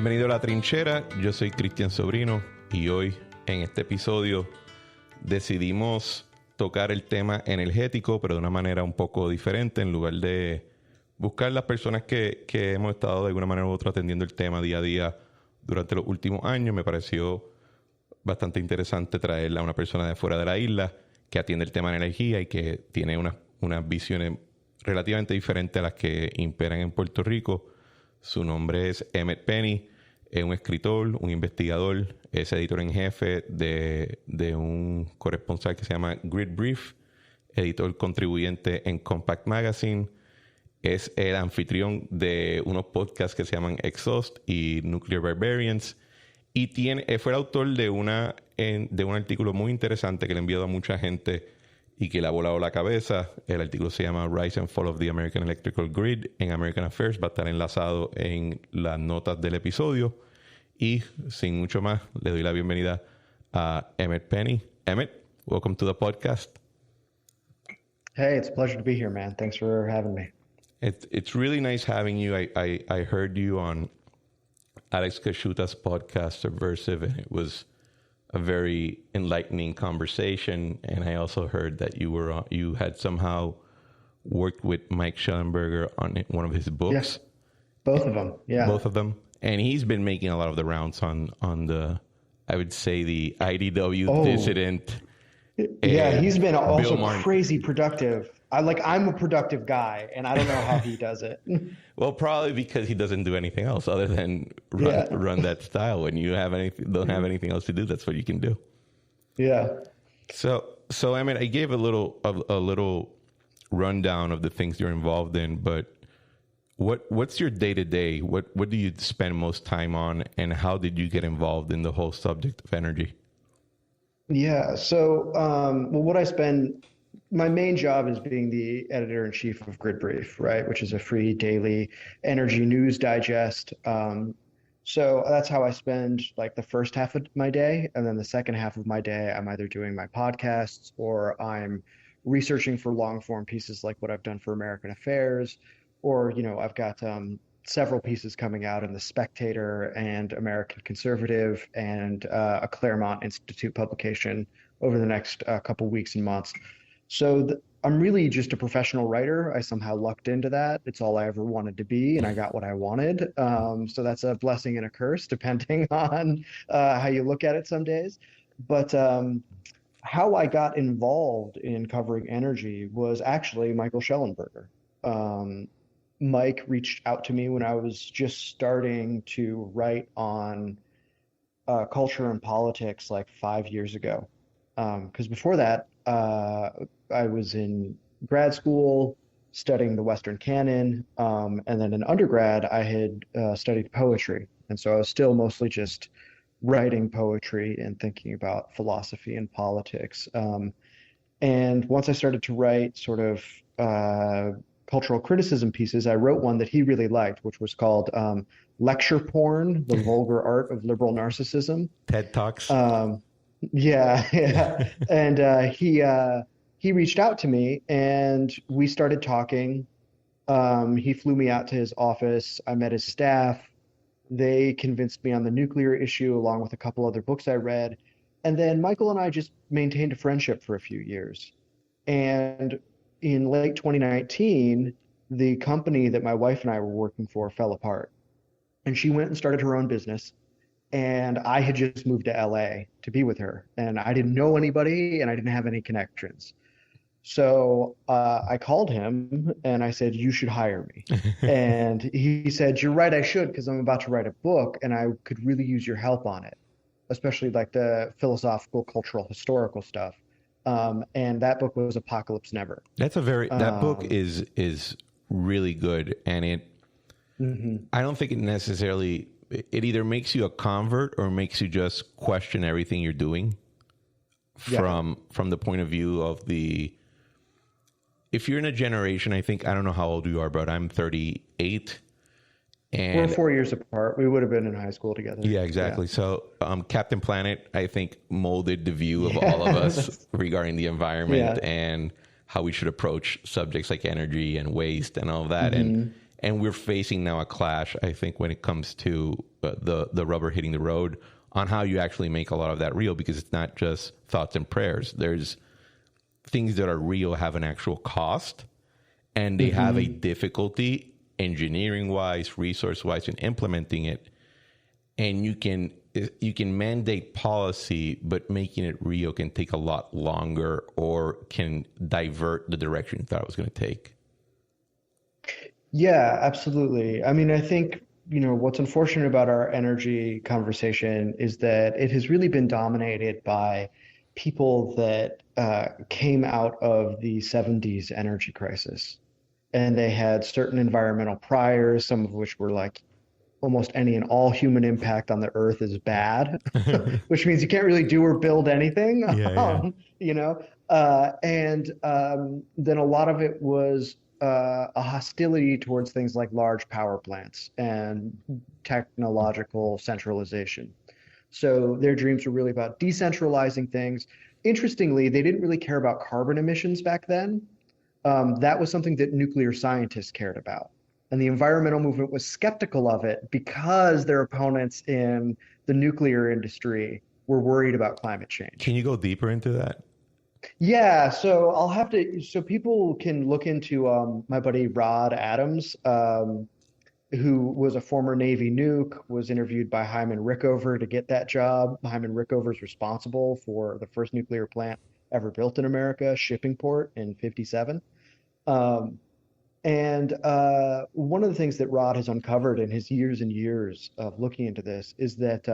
Bienvenido a La Trinchera, yo soy Cristian Sobrino y hoy en este episodio decidimos tocar el tema energético, pero de una manera un poco diferente. En lugar de buscar las personas que hemos estado de alguna manera u otra atendiendo el tema día a día durante los últimos años, me pareció bastante interesante traerla a una persona de fuera de la isla que atiende el tema de energía y que tiene unas visiones relativamente diferentes a las que imperan en Puerto Rico. Su nombre es Emmet Penney, es un escritor, un investigador, es editor en jefe de un corresponsal que se llama Grid Brief, editor contribuyente en Compact Magazine, es el anfitrión de unos podcasts que se llaman Ex Haust y Nuclear Barbarians, y fue el autor de un artículo muy interesante que le he enviado a mucha gente y que le ha volado la cabeza. El artículo se llama Rise and Fall of the American Electrical Grid en American Affairs. Va a estar enlazado en las notas del episodio. Y sin mucho más, le doy la bienvenida a Emmet Penney. Emmet, welcome to the podcast. Hey, it's a pleasure to be here, man. Thanks for having me. It's really nice having you. I heard you on Alex Kasciuta's podcast, Subversive, and it was a very enlightening conversation. And I also heard that you had somehow worked with Mike Schellenberger on one of his books. Yes, both of them. Yeah, both of them. And he's been making a lot of the rounds on the, I would say, the IDW dissident. Yeah, he's been also crazy productive. I'm a productive guy, and I don't know how he does it. Well, probably because he doesn't do anything else other than run that style. When you don't have anything else to do, that's what you can do. Yeah. So Emmet, I gave a little rundown of the things you're involved in, but what's your day to day? What do you spend most time on, and how did you get involved in the whole subject of energy? Yeah. So, what I spend. My main job is being the editor-in-chief of Grid Brief, right, which is a free daily energy news digest. So that's how I spend the first half of my day. And then the second half of my day, I'm either doing my podcasts or I'm researching for long-form pieces like what I've done for American Affairs, or, I've got several pieces coming out in The Spectator and American Conservative and a Claremont Institute publication over the next couple weeks and months. So I'm really just a professional writer. I somehow lucked into that. It's all I ever wanted to be, and I got what I wanted. So that's a blessing and a curse, depending on how you look at it some days. But how I got involved in covering energy was actually Michael Schellenberger. Mike reached out to me when I was just starting to write on culture and politics 5 years ago. Because before that, I was in grad school studying the Western canon, and then in undergrad, I had studied poetry. And so I was still mostly just writing poetry and thinking about philosophy and politics. And once I started to write sort of cultural criticism pieces, I wrote one that he really liked, which was called Lecture Porn, the Vulgar Art of Liberal Narcissism. TED Talks. Yeah. And he reached out to me and we started talking. He flew me out to his office. I met his staff. They convinced me on the nuclear issue along with a couple other books I read. And then Michael and I just maintained a friendship for a few years. And in late 2019, the company that my wife and I were working for fell apart. And she went and started her own business. And I had just moved to LA to be with her. And I didn't know anybody and I didn't have any connections. So I called him and I said, you should hire me. And he said, you're right, I should, because I'm about to write a book and I could really use your help on it, especially the philosophical, cultural, historical stuff. And that book was Apocalypse Never. That book is really good. And I don't think it necessarily, it either makes you a convert or makes you just question everything you're doing from the point of view of if you're in a generation, I don't know how old you are, but I'm 38. And we're 4 years apart. We would have been in high school together. Yeah, exactly. Yeah. So Captain Planet, I think, molded the view of all of us regarding the environment and how we should approach subjects like energy and waste and all of that. And And we're facing now a clash, I think, when it comes to the rubber hitting the road on how you actually make a lot of that real, because it's not just thoughts and prayers. There's things that are real have an actual cost, and they have a difficulty engineering-wise, resource-wise in implementing it. And you can mandate policy, but making it real can take a lot longer or can divert the direction you thought it was going to take. Yeah, absolutely. I mean, I think, what's unfortunate about our energy conversation is that it has really been dominated by people that came out of the 70s energy crisis. And they had certain environmental priors, some of which were like almost any and all human impact on the earth is bad, which means you can't really do or build anything, then a lot of it was a hostility towards things like large power plants and technological centralization. So their dreams were really about decentralizing things. Interestingly, they didn't really care about carbon emissions back then. That was something that nuclear scientists cared about. And the environmental movement was skeptical of it because their opponents in the nuclear industry were worried about climate change. Can you go deeper into that? Yeah, so people can look into my buddy Rod Adams, who was a former Navy nuke, was interviewed by Hyman Rickover to get that job. Hyman Rickover is responsible for the first nuclear plant ever built in America, Shippingport in '57. One of the things that Rod has uncovered in his years and years of looking into this is that,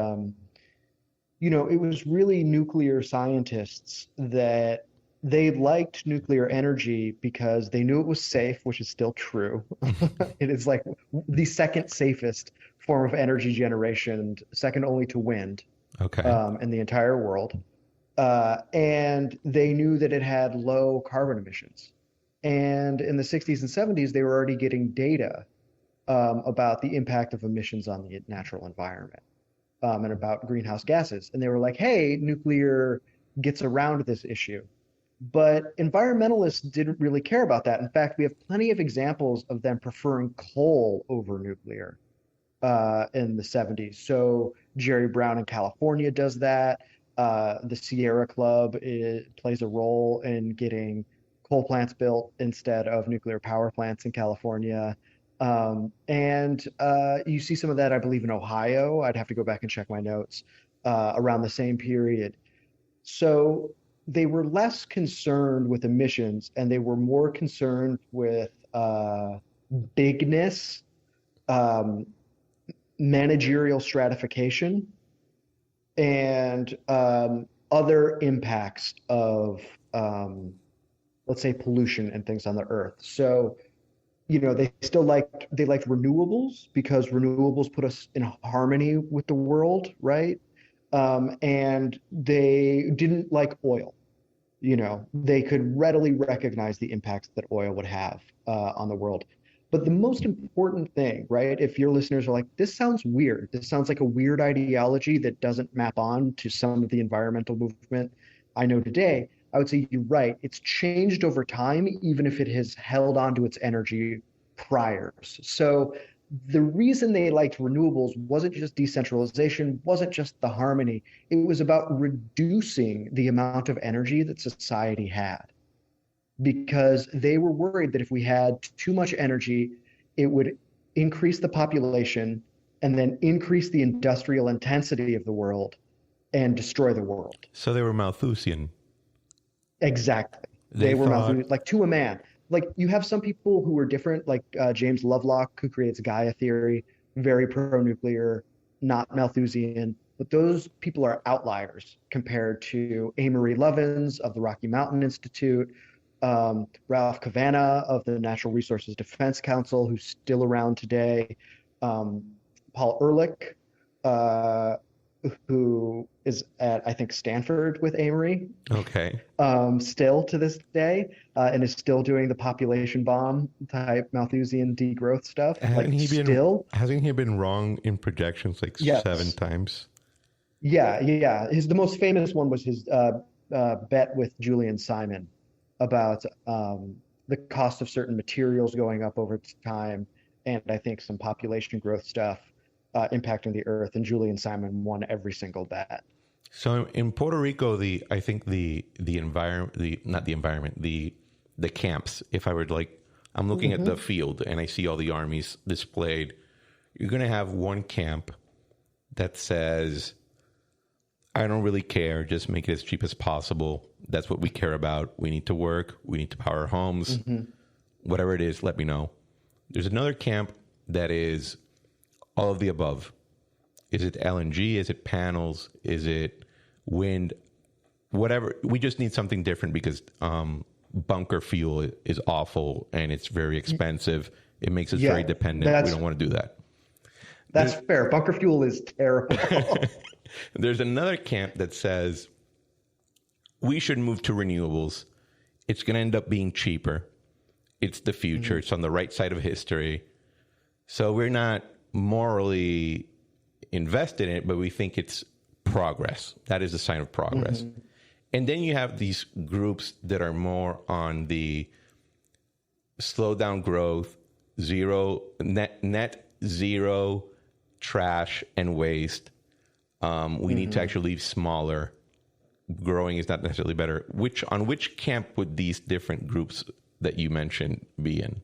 it was really nuclear scientists that they liked nuclear energy because they knew it was safe, which is still true. It is like the second safest form of energy generation, second only to wind, in the entire world. And they knew that it had low carbon emissions. And in the 60s and 70s, they were already getting data about the impact of emissions on the natural environment and about greenhouse gases. And they were like, hey, nuclear gets around this issue. But environmentalists didn't really care about that. In fact, we have plenty of examples of them preferring coal over nuclear in the 70s. So Jerry Brown in California does that. The Sierra Club plays a role in getting coal plants built instead of nuclear power plants in California. You see some of that, I believe, in Ohio. I'd have to go back and check my notes around the same period. So they were less concerned with emissions and they were more concerned with bigness, managerial stratification, and other impacts of, let's say, pollution and things on the earth. So, they liked renewables because renewables put us in harmony with the world, right? And they didn't like oil. They could readily recognize the impacts that oil would have on the world. But the most important thing, right, if your listeners are like, this sounds weird, this sounds like a weird ideology that doesn't map on to some of the environmental movement I know today, I would say you're right. It's changed over time, even if it has held on to its energy priors. So the reason they liked renewables wasn't just decentralization, wasn't just the harmony. It was about reducing the amount of energy that society had, because they were worried that if we had too much energy, it would increase the population and then increase the industrial intensity of the world and destroy the world. So they were Malthusian. Exactly. They were Malthusian, like to a man. Like you have some people who are different, like James Lovelock, who creates Gaia theory, very pro-nuclear, not Malthusian. But those people are outliers compared to Amory Lovins of the Rocky Mountain Institute, Ralph Cavanagh of the Natural Resources Defense Council, who's still around today, Paul Ehrlich, who is at, I think, Stanford with Amory. Okay. Still to this day, and is still doing the population bomb type Malthusian degrowth stuff. Hasn't he been wrong in projections like 7 times? Yeah. The most famous one was his bet with Julian Simon about the cost of certain materials going up over time and I think some population growth stuff impacting the earth. And Julian Simon won every single bet. So in Puerto Rico, the camps, if I were to, like, I'm looking at the field and I see all the armies displayed, you're going to have one camp that says, I don't really care, just make it as cheap as possible. That's what we care about. We need to work. We need to power our homes. Whatever it is, let me know. There's another camp that is all of the above. Is it LNG? Is it panels? Is it wind? Whatever. We just need something different because bunker fuel is awful and it's very expensive. It makes us very dependent. We don't want to do that. That's fair. Bunker fuel is terrible. There's another camp that says we should move to renewables. It's going to end up being cheaper. It's the future. It's on the right side of history. So we're not morally invested in it, but we think it's progress. That is a sign of progress. And then you have these groups that are more on the slow down growth, net zero trash and waste. We need to actually leave smaller. Growing is not necessarily better. On which camp would these different groups that you mentioned be in?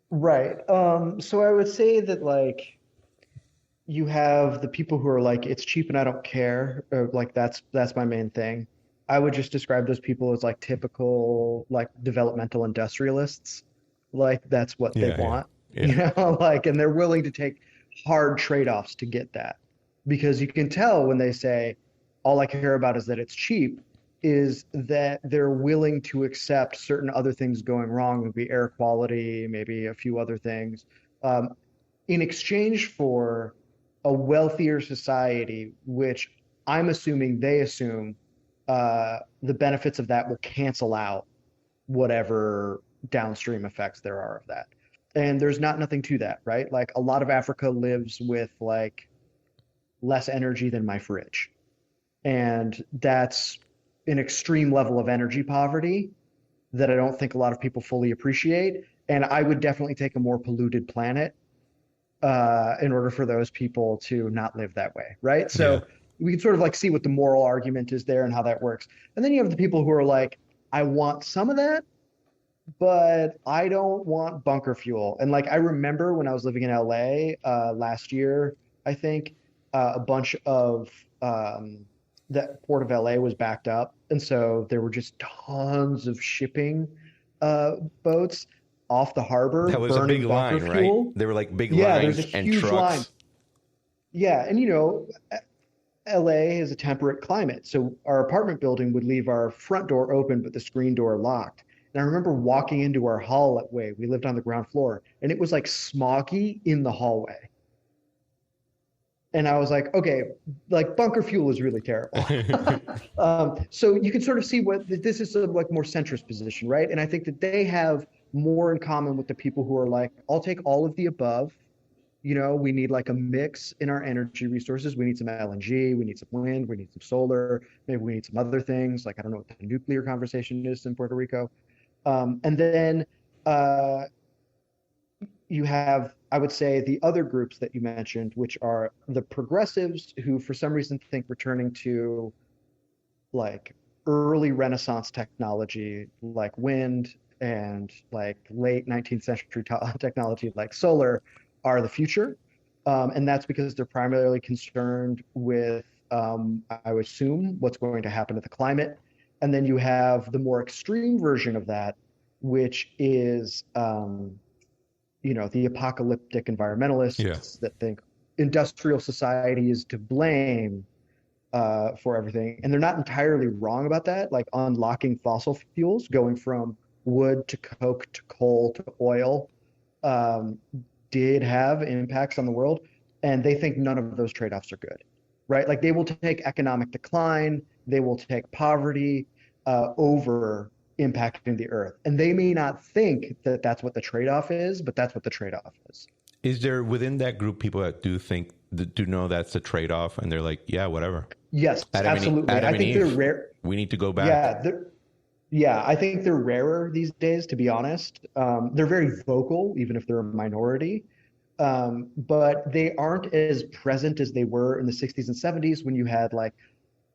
Right. So I would say that, like, you have the people who are like, it's cheap and I don't care, or like that's my main thing. I would just describe those people as like typical like developmental industrialists. Like that's what they want. You know, like, and they're willing to take hard trade-offs to get that. Because you can tell when they say, all I care about is that it's cheap, is that they're willing to accept certain other things going wrong, maybe air quality, maybe a few other things, in exchange for a wealthier society, which I'm assuming they assume the benefits of that will cancel out whatever downstream effects there are of that. And there's nothing to that, right? Like a lot of Africa lives with like less energy than my fridge. And that's an extreme level of energy poverty that I don't think a lot of people fully appreciate. And I would definitely take a more polluted planet in order for those people to not live that way, right? So we can sort of like see what the moral argument is there and how that works. And then you have the people who are like, I want some of that, but I don't want bunker fuel. And like, I remember when I was living in LA last year, I think a bunch of that port of LA was backed up. And so there were just tons of shipping boats off the harbor. That was a big line, fuel. Right? There were like big lines and trucks. Line. Yeah. And you know, LA is a temperate climate. So our apartment building would leave our front door open, but the screen door locked. And I remember walking into our hallway. We lived on the ground floor, and it was like smoggy in the hallway. And I was like, okay, like bunker fuel is really terrible. So you can sort of see what this is, a like more centrist position, right? And I think that they have more in common with the people who are like, I'll take all of the above. You know, we need like a mix in our energy resources. We need some LNG, we need some wind, we need some solar, maybe we need some other things. Like, I don't know what the nuclear conversation is in Puerto Rico. And then you have, I would say, the other groups that you mentioned, which are the progressives who for some reason think returning to like early Renaissance technology, like wind and like late 19th century technology, like solar, are the future. And that's because they're primarily concerned with, I would assume, what's going to happen to the climate. And then you have the more extreme version of that, which is, you know, the apocalyptic environmentalists that think industrial society is to blame for everything. And they're not entirely wrong about that. Like unlocking fossil fuels, going from wood to coke to coal to oil, did have impacts on the world. And they think none of those trade-offs are good, right? Like they will take economic decline, they will take poverty over impacting the earth. And they may not think that that's what the trade-off is, but that's what the trade-off is. Is there within that group people that do think, do know that's the trade-off, and they're like, yeah, whatever? Yes, absolutely. I think they're rare. We need to go back. Yeah, Yeah, I think they're rarer these days, to be honest. They're very vocal, even if they're a minority. But they aren't as present as they were in the 60s and 70s when you had like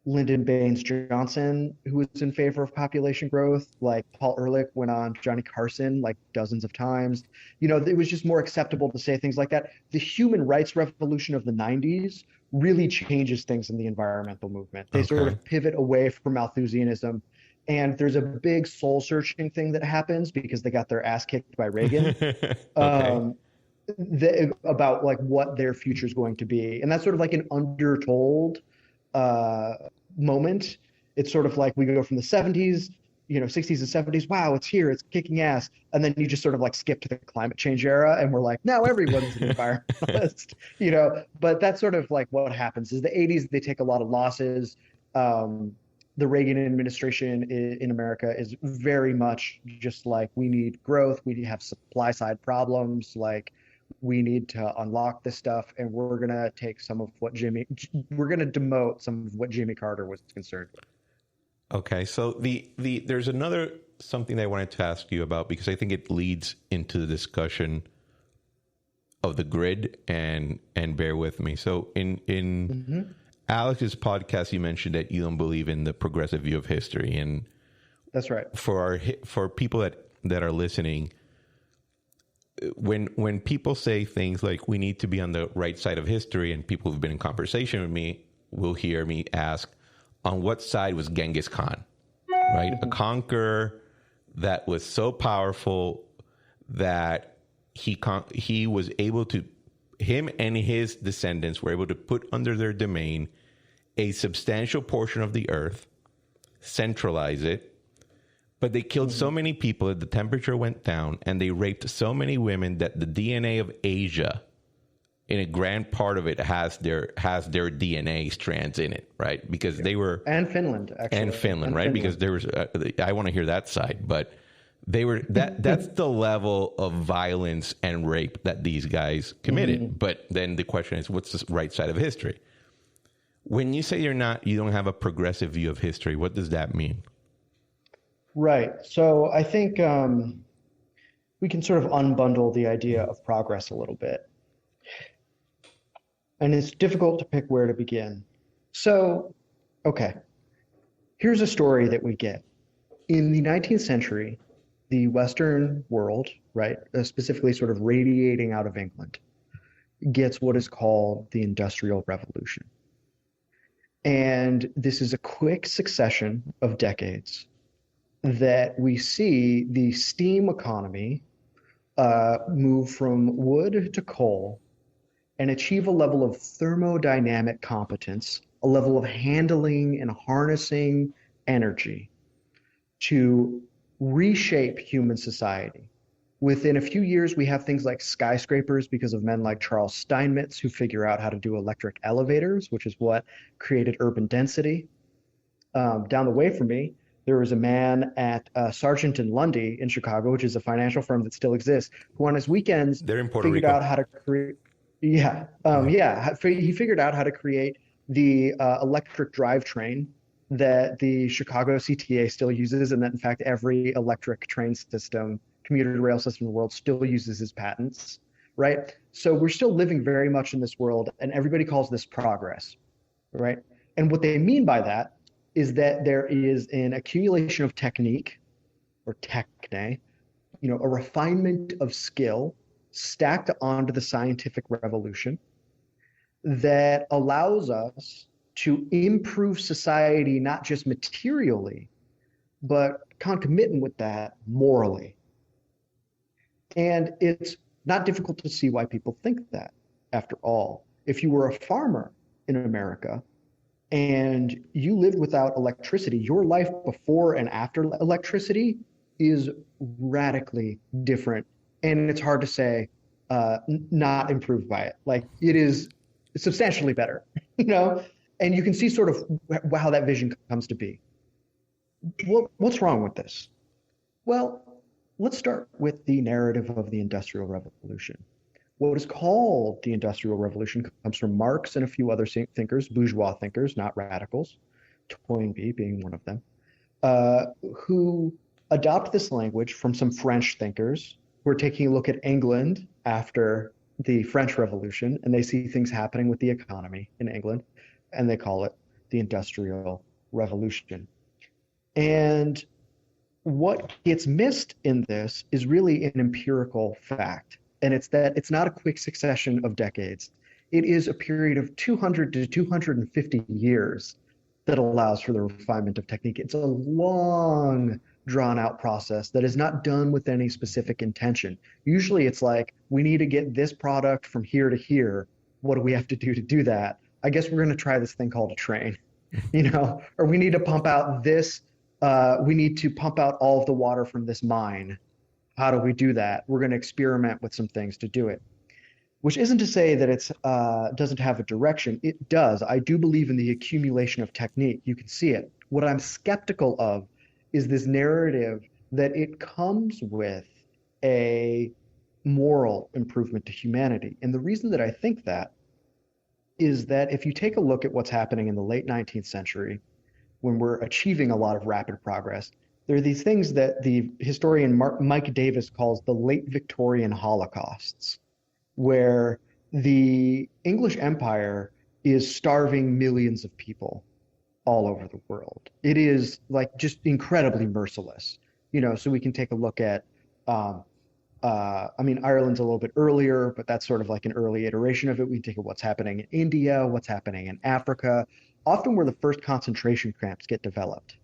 Lyndon Baines Johnson, who was in favor of population growth, like Paul Ehrlich went on Johnny Carson like dozens of times. It was just more acceptable to say things like that. The human rights revolution of the 90s really changes things in the environmental movement. They sort Okay. of pivot away from Malthusianism. And there's a big soul searching thing that happens because they got their ass kicked by Reagan. Okay. Um, about like what their future is going to be. And that's sort of like an undertold uh, moment. It's sort of like we go from the 70s, 60s and 70s. Wow, it's here, it's kicking ass. And then you just sort of like skip to the climate change era, and we're like, now everyone's an environmentalist, But that's sort of like what happens. Is the 80s they take a lot of losses. The Reagan administration in America is very much just like we need growth, we have supply side problems, like we need to unlock this stuff, and we're gonna take some of what we're gonna demote some of what Jimmy Carter was concerned with. Okay. So there's another something that I wanted to ask you about because I think it leads into the discussion of the grid and bear with me. So in Mm-hmm. Alex's podcast, you mentioned that you don't believe in the progressive view of history, and That's right. for people that are listening, when people say things like we need to be on the right side of history, and people who've been in conversation with me will hear me ask, on what side was Genghis Khan? Right, a conqueror that was so powerful that he was able to, him and his descendants were able to put under their domain a substantial portion of the earth, centralize it, but they killed so many people that the temperature went down, and they raped so many women that the DNA of Asia, in a grand part of it, has their DNA strands in it, right? Because they were, And Finland, actually. and Finland, right? Because there was, I want to hear that side, but they were that's the level of violence and rape that these guys committed. But then the question is, what's the right side of history? When you say you don't have a progressive view of history, what does that mean? Right. So I think we can sort of unbundle the idea of progress a little bit. And it's difficult to pick where to begin. So, okay, here's a story that we get. In the 19th century, the Western world, right, specifically sort of radiating out of England, gets what is called the Industrial Revolution. And this is a quick succession of decades that we see the steam economy move from wood to coal and achieve a level of thermodynamic competence, a level of handling and harnessing energy to reshape human society. Within a few years, we have things like skyscrapers because of men like Charles Steinmetz, who figure out how to do electric elevators, which is what created urban density. Down the way from me, there was a man at Sargent and Lundy in Chicago, which is a financial firm that still exists, who on his weekends They're in Puerto figured Rico. out how to create. He figured out how to create the electric drivetrain that the Chicago CTA still uses, and that in fact every electric train system, commuter rail system in the world still uses his patents, right? So we're still living very much in this world, and everybody calls this progress, right? And what they mean by that is that there is an accumulation of technique or techne, a refinement of skill stacked onto the scientific revolution that allows us to improve society, not just materially, but concomitant with that, morally. And it's not difficult to see why people think that. After all, if you were a farmer in America and you lived without electricity, your life before and after electricity is radically different. And it's hard to say not improved by it. Like it is substantially better, And you can see sort of how that vision comes to be. What's wrong with this? Well, let's start with the narrative of the Industrial Revolution. What is called the Industrial Revolution comes from Marx and a few other thinkers, bourgeois thinkers, not radicals, Toynbee being one of them. who adopt this language from some French thinkers who are taking a look at England after the French Revolution, and they see things happening with the economy in England, and they call it the Industrial Revolution. And what gets missed in this is really an empirical fact, and it's that it's not a quick succession of decades. It is a period of 200 to 250 years that allows for the refinement of technique. It's a long, drawn-out process that is not done with any specific intention. Usually it's like, we need to get this product from here to here. What do we have to do that? I guess we're going to try this thing called a train, or we need to pump out this, we need to pump out all of the water from this mine. How do we do that? We're going to experiment with some things to do it. Which isn't to say that it doesn't have a direction. It does. I do believe in the accumulation of technique. You can see it. What I'm skeptical of is this narrative that it comes with a moral improvement to humanity. And the reason that I think that is that if you take a look at what's happening in the late 19th century, when we're achieving a lot of rapid progress, there are these things that the historian Mike Davis calls the late Victorian holocausts, where the English Empire is starving millions of people all over the world. It is like just incredibly merciless, so we can take a look at, Ireland's a little bit earlier, but that's sort of like an early iteration of it. We can take a what's happening in India, what's happening in Africa, often where the first concentration camps get developed.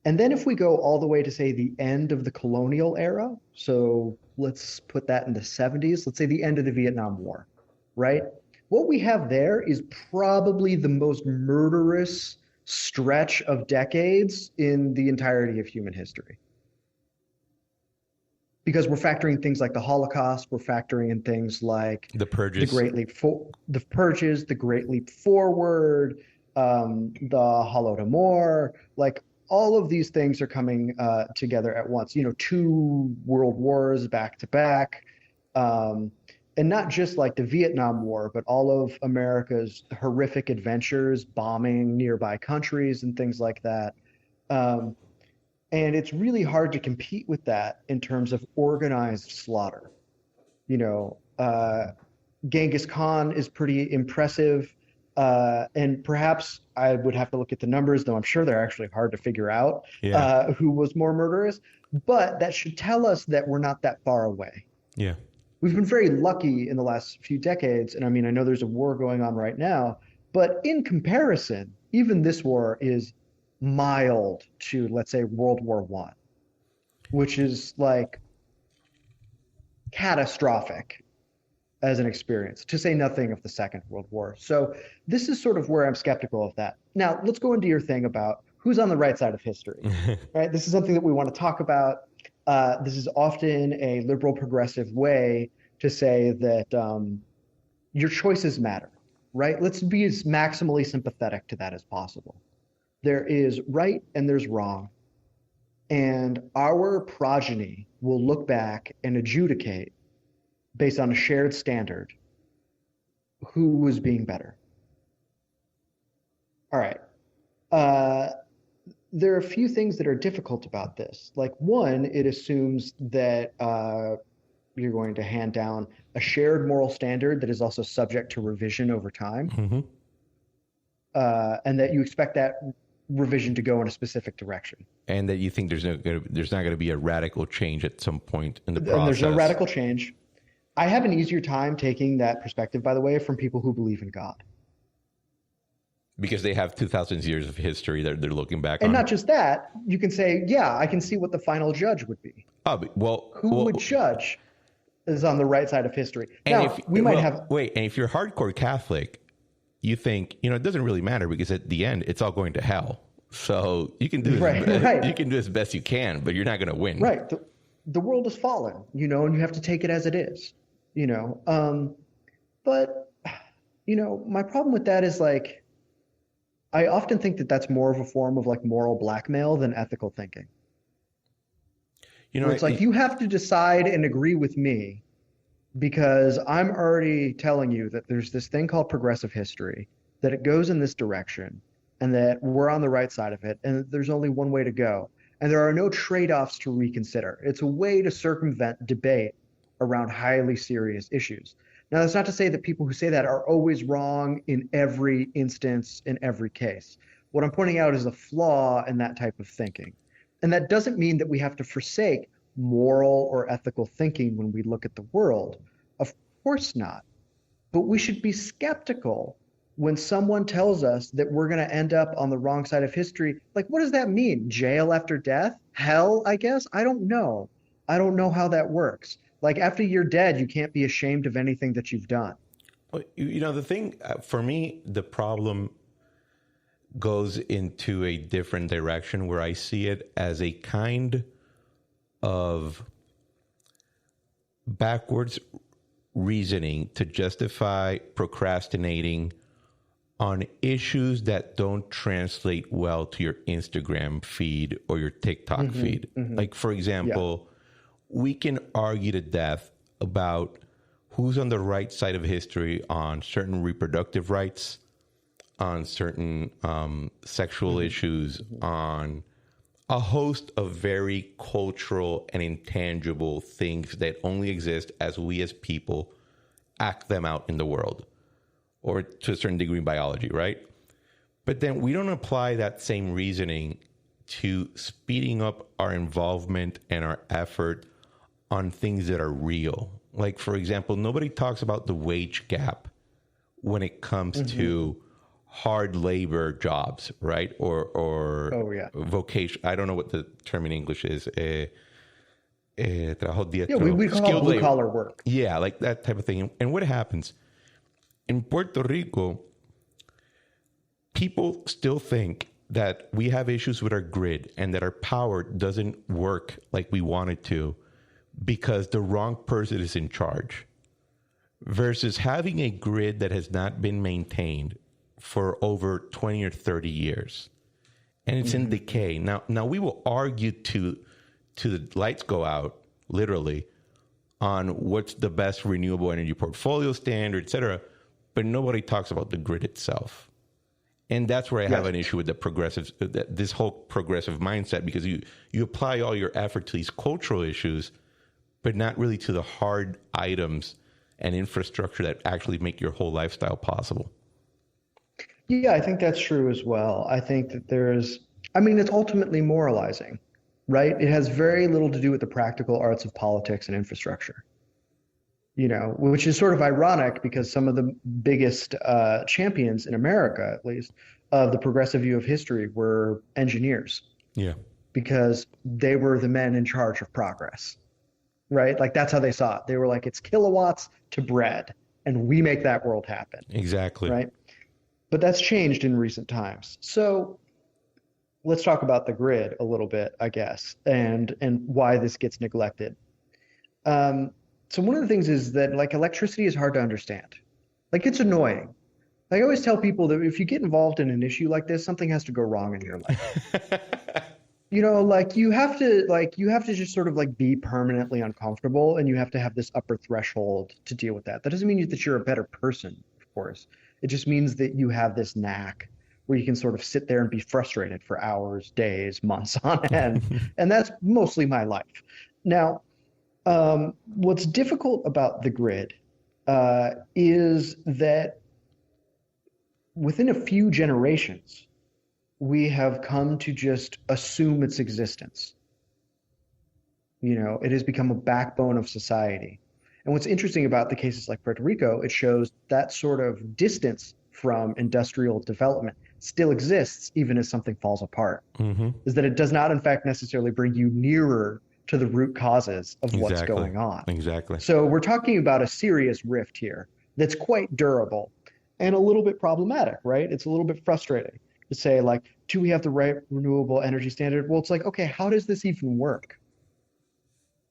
And then if we go all the way to, say, the end of the colonial era, so let's put that in the 70s, let's say the end of the Vietnam War, right? What we have there is probably the most murderous stretch of decades in the entirety of human history. Because we're factoring things like the Holocaust, we're factoring in things like the purges, the purges, the Great Leap Forward, the Holodomor, like all of these things are coming together at once. 2 world wars back to back, and not just like the Vietnam War, but all of America's horrific adventures, bombing nearby countries and things like that. And it's really hard to compete with that in terms of organized slaughter. Genghis Khan is pretty impressive. And perhaps I would have to look at the numbers, though I'm sure they're actually hard to figure out who was more murderous. But that should tell us that we're not that far away. Yeah. We've been very lucky in the last few decades. And I know there's a war going on right now. But in comparison, even this war is mild to, let's say, World War I, which is like catastrophic as an experience, to say nothing of the Second World War. So this is sort of where I'm skeptical of that. Now, let's go into your thing about who's on the right side of history, right? This is something that we want to talk about. This is often a liberal progressive way to say that your choices matter, right? Let's be as maximally sympathetic to that as possible. There is right and there's wrong. And our progeny will look back and adjudicate based on a shared standard who was being better. All right. There are a few things that are difficult about this. Like, one, it assumes that you're going to hand down a shared moral standard that is also subject to revision over time. Mm-hmm. And that you expect that revision to go in a specific direction. And that you think there's not going to be a radical change at some point in the process. And there's no radical change. I have an easier time taking that perspective, by the way, from people who believe in God. Because they have 2,000 years of history that they're looking back on. And not just that, you can say, yeah, I can see what the final judge would be. Who would judge is on the right side of history. Now, and if you're hardcore Catholic, you think, it doesn't really matter because at the end, it's all going to hell. So you can do you can do as best you can, but you're not going to win. Right. The world is fallen, and you have to take it as it is, But, my problem with that is like, I often think that that's more of a form of like moral blackmail than ethical thinking. It's like you have to decide and agree with me because I'm already telling you that there's this thing called progressive history, that it goes in this direction, and that we're on the right side of it, and there's only one way to go. And there are no trade-offs to reconsider. It's a way to circumvent debate around highly serious issues. Now, that's not to say that people who say that are always wrong in every instance, in every case. What I'm pointing out is a flaw in that type of thinking. And that doesn't mean that we have to forsake moral or ethical thinking when we look at the world. Of course not. But we should be skeptical when someone tells us that we're going to end up on the wrong side of history. Like, what does that mean? Jail after death? Hell, I guess? I don't know. I don't know how that works. Like, after you're dead, you can't be ashamed of anything that you've done. The thing, for me, the problem goes into a different direction where I see it as a kind of backwards reasoning to justify procrastinating on issues that don't translate well to your Instagram feed or your TikTok feed. Like, for example, we can argue to death about who's on the right side of history on certain reproductive rights, on certain sexual issues, on a host of very cultural and intangible things that only exist as we as people act them out in the world, or to a certain degree biology, right? But then we don't apply that same reasoning to speeding up our involvement and our effort on things that are real. Like, for example, nobody talks about the wage gap when it comes to hard labor jobs, right? Or vocation. I don't know what the term in English is. Trabajo diestro. We call it blue collar work. Yeah, like that type of thing. And what happens? In Puerto Rico, people still think that we have issues with our grid and that our power doesn't work like we want it to because the wrong person is in charge. Versus having a grid that has not been maintained for over 20 or 30 years. And it's in decay. Now we will argue to the lights go out, literally, on what's the best renewable energy portfolio standard, et cetera. But nobody talks about the grid itself. And that's where I have an issue with this whole progressive mindset, because you apply all your effort to these cultural issues, but not really to the hard items and infrastructure that actually make your whole lifestyle possible. Yeah, I think that's true as well. I think that it's ultimately moralizing, right? It has very little to do with the practical arts of politics and infrastructure, which is sort of ironic because some of the biggest champions in America, at least, of the progressive view of history were engineers. Yeah. Because they were the men in charge of progress, right? Like, that's how they saw it. They were like, it's kilowatts to bread, and we make that world happen. Exactly. Right? But that's changed in recent times. So let's talk about the grid a little bit, I guess, and why this gets neglected. So one of the things is that, like, electricity is hard to understand. Like, it's annoying. I always tell people that if you get involved in an issue like this, something has to go wrong in your life. You have to just sort of like be permanently uncomfortable, and you have to have this upper threshold to deal with that. That doesn't mean that you're a better person, of course. It just means that you have this knack where you can sort of sit there and be frustrated for hours, days, months on end. And that's mostly my life. Now, what's difficult about the grid is that within a few generations, we have come to just assume its existence. It has become a backbone of society. And what's interesting about the cases like Puerto Rico, it shows that sort of distance from industrial development still exists even as something falls apart. Is that it does not, in fact, necessarily bring you nearer to the root causes of what's going on. Exactly. So we're talking about a serious rift here that's quite durable and a little bit problematic, right? It's a little bit frustrating to say, like, do we have the right renewable energy standard? Well, it's like, okay, how does this even work?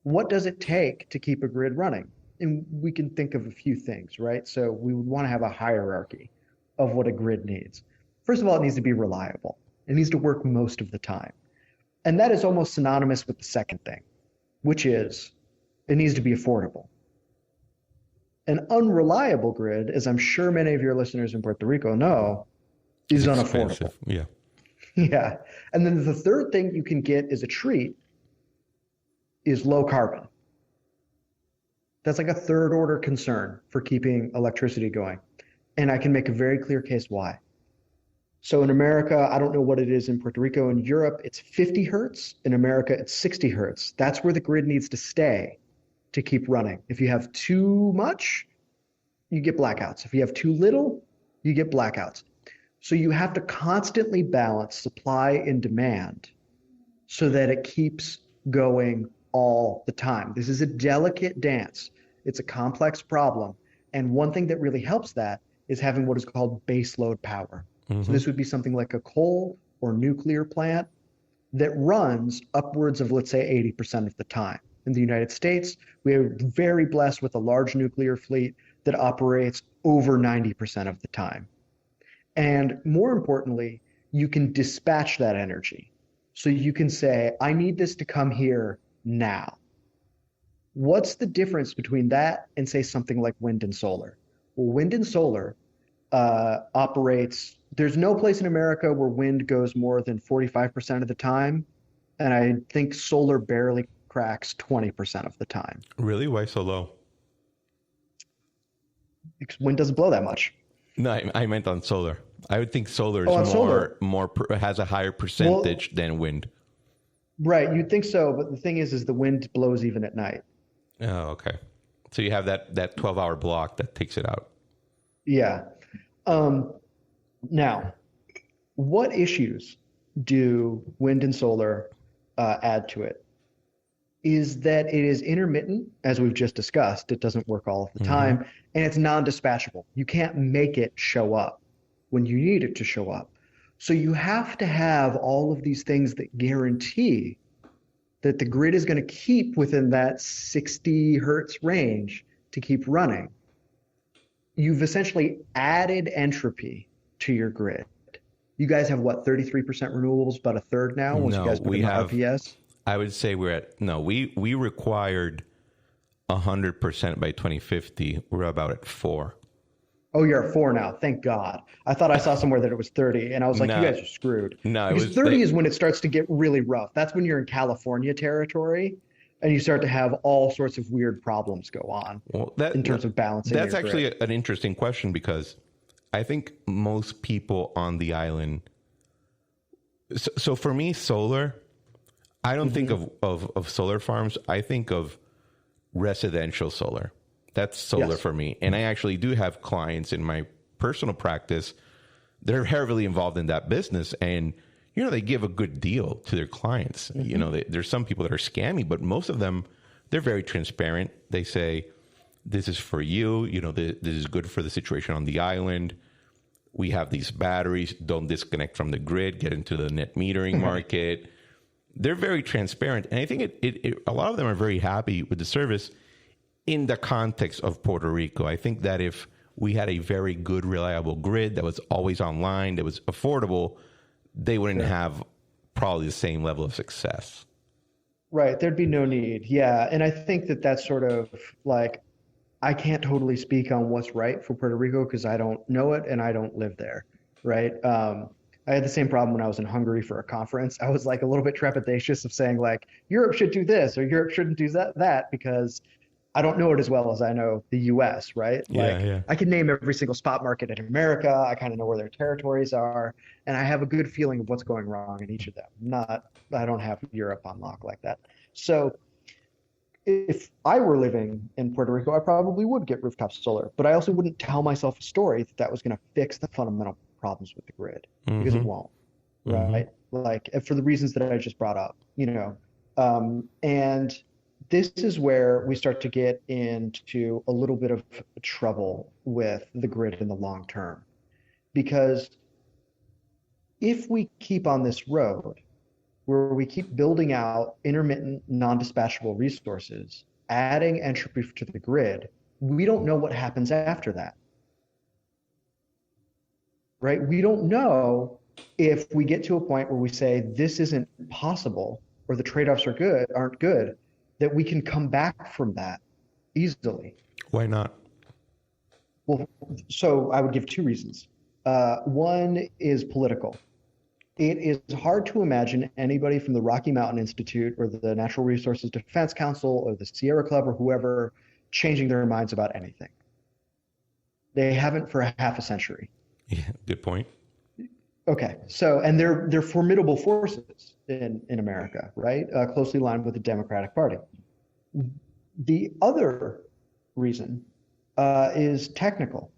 What does it take to keep a grid running? And we can think of a few things, right? So we would want to have a hierarchy of what a grid needs. First of all, it needs to be reliable. It needs to work most of the time. And that is almost synonymous with the second thing, which is it needs to be affordable. An unreliable grid, as I'm sure many of your listeners in Puerto Rico know, is It's unaffordable. expensive. Yeah. Yeah. And then the third thing you can get as a treat is low carbon. That's like a third order concern for keeping electricity going. And I can make a very clear case why. So in America, I don't know what it is in Puerto Rico. In Europe, it's 50 hertz. In America, it's 60 hertz. That's where the grid needs to stay to keep running. If you have too much, you get blackouts. If you have too little, you get blackouts. So you have to constantly balance supply and demand so that it keeps going all the time. This is a delicate dance. It's a complex problem. And one thing that really helps that is having what is called baseload power. Mm-hmm. So this would be something like a coal or nuclear plant that runs upwards of, let's say, 80% of the time. In the United States, we are very blessed with a large nuclear fleet that operates over 90% of the time. And more importantly, you can dispatch that energy. So you can say, I need this to come here now. What's the difference between that and, say, something like wind and solar? Well, wind and solar operates, there's no place in America where wind goes more than 45% of the time. And I think solar barely cracks 20% of the time. Really? Why so low? Because wind doesn't blow that much. No, I meant on solar. I would think solar is more has a higher percentage than wind. Right, you'd think so, but the thing is the wind blows even at night. Oh, okay. So you have that 12-hour block that takes it out. Yeah. Now, what issues do wind and solar add to it? Is that it is intermittent, as we've just discussed. It doesn't work all of the time, and it's non-dispatchable. You can't make it show up when you need it to show up. So you have to have all of these things that guarantee that the grid is going to keep within that 60 hertz range to keep running. You've essentially added entropy to your grid. You guys have what, 33% renewables, about a third now? Once you guys put in RPS? I would say we required 100% by 2050. We're about at 4. Oh, you're at 4 now. Thank God. I thought I saw somewhere that it was 30, and I was like, you guys are screwed. No, because 30 is when it starts to get really rough. That's when you're in California territory, and you start to have all sorts of weird problems go on in terms of balancing. That's actually an interesting question, because I think most people on the island. So for me, solar, I don't think of solar farms. I think of residential solar. That's solar for me. And I actually do have clients in my personal practice that are heavily involved in that business. And, they give a good deal to their clients. There's some people that are scammy, but most of them, they're very transparent. They say, this is for you. This is good for the situation on the island. We have these batteries. Don't disconnect from the grid. Get into the net metering market. They're very transparent. And I think a lot of them are very happy with the service in the context of Puerto Rico. I think that if we had a very good, reliable grid that was always online, that was affordable, they wouldn't have probably the same level of success. Right. There'd be no need. Yeah. And I think that that's sort of like, I can't totally speak on what's right for Puerto Rico because I don't know it and I don't live there. Right. I had the same problem when I was in Hungary for a conference. I was like a little bit trepidatious of saying like, Europe should do this or Europe shouldn't do that because I don't know it as well as I know the U.S., right? I can name every single spot market in America. I kind of know where their territories are, and I have a good feeling of what's going wrong in each of them. I don't have Europe on lock like that. So if I were living in Puerto Rico, I probably would get rooftop solar, but I also wouldn't tell myself a story that was going to fix the fundamental problems with the grid because it won't, right? Like for the reasons that I just brought up, and this is where we start to get into a little bit of trouble with the grid in the long term. Because if we keep on this road where we keep building out intermittent, non-dispatchable resources, adding entropy to the grid, we don't know what happens after that. Right? We don't know if we get to a point where we say this isn't possible or the trade-offs aren't good, that we can come back from that easily. Why not? Well, so I would give 2 reasons. One is political. It is hard to imagine anybody from the Rocky Mountain Institute or the Natural Resources Defense Council or the Sierra Club or whoever changing their minds about anything. They haven't for half a century. Yeah, good point. Okay, so and they're formidable forces in America, right? Closely aligned with the Democratic Party. The other reason is technical.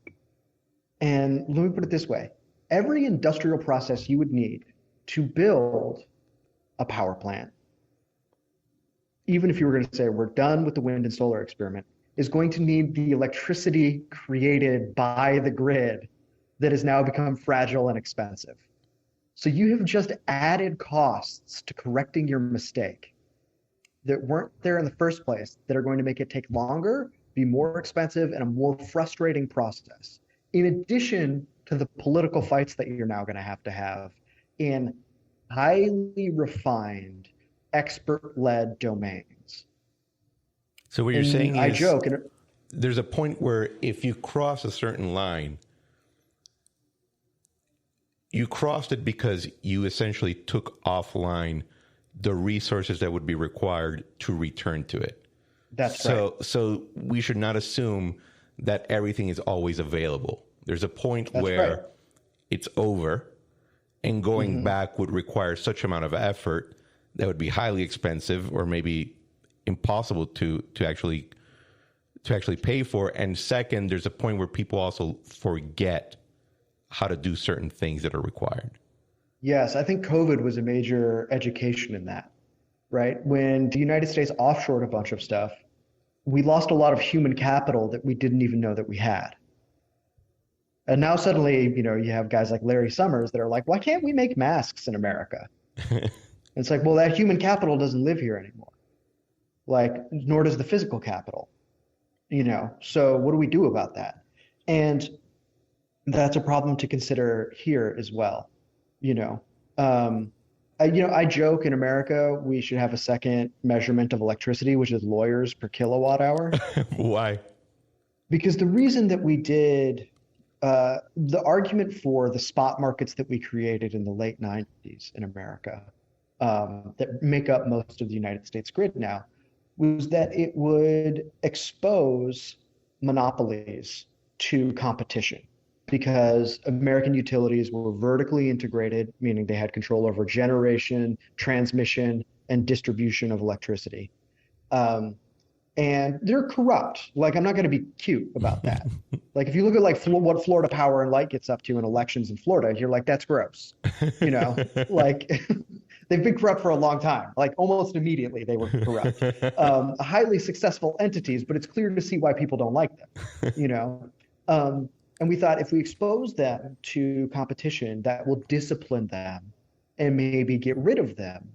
And let me put it this way. Every industrial process you would need to build a power plant, even if you were going to say we're done with the wind and solar experiment, is going to need the electricity created by the grid that has now become fragile and expensive. So you have just added costs to correcting your mistake that weren't there in the first place that are going to make it take longer, be more expensive, and a more frustrating process. In addition to the political fights that you're now going to have in highly refined, expert-led domains. So what you're saying is, I joke, there's a point where if you cross a certain line, you crossed it because you essentially took offline the resources that would be required to return to it. That's right. So we should not assume that everything is always available. There's a point where it's over, and going back would require such amount of effort that would be highly expensive or maybe impossible to actually pay for. And second, there's a point where people also forget how to do certain things that are required. Yes, I think COVID was a major education in that, right? When the United States offshored a bunch of stuff, we lost a lot of human capital that we didn't even know that we had. And now suddenly, you have guys like Larry Summers that are like, why can't we make masks in America? It's like, well, that human capital doesn't live here anymore. Like, nor does the physical capital, So what do we do about that? And that's a problem to consider here as well. I joke in America, we should have a second measurement of electricity, which is lawyers per kilowatt hour. Why? Because the reason that we did the argument for the spot markets that we created in the late 90s in America that make up most of the United States grid now was that it would expose monopolies to competition because American utilities were vertically integrated, meaning they had control over generation, transmission, and distribution of electricity. And they're corrupt. Like, I'm not going to be cute about that. Like, if you look at what Florida Power and Light gets up to in elections in Florida, you're like, that's gross. Like they've been corrupt for a long time. Like almost immediately they were corrupt. Highly successful entities, but it's clear to see why people don't like them. And we thought if we expose them to competition, that will discipline them and maybe get rid of them.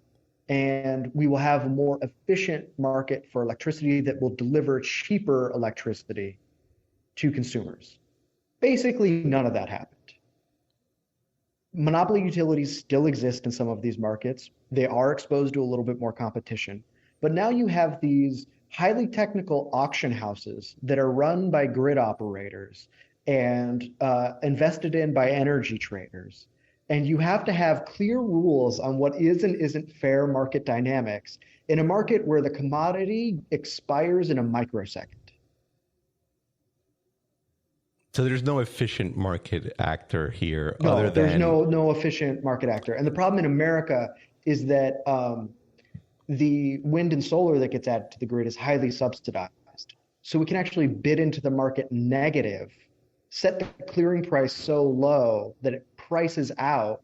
And we will have a more efficient market for electricity that will deliver cheaper electricity to consumers. Basically, none of that happened. Monopoly utilities still exist in some of these markets. They are exposed to a little bit more competition. But now you have these highly technical auction houses that are run by grid operators and invested in by energy traders. And you have to have clear rules on what is and isn't fair market dynamics in a market where the commodity expires in a microsecond. So there's no efficient market actor here. No, there's no efficient market actor. And the problem in America is that the wind and solar that gets added to the grid is highly subsidized. So we can actually bid into the market negative, set the clearing price so low that it prices out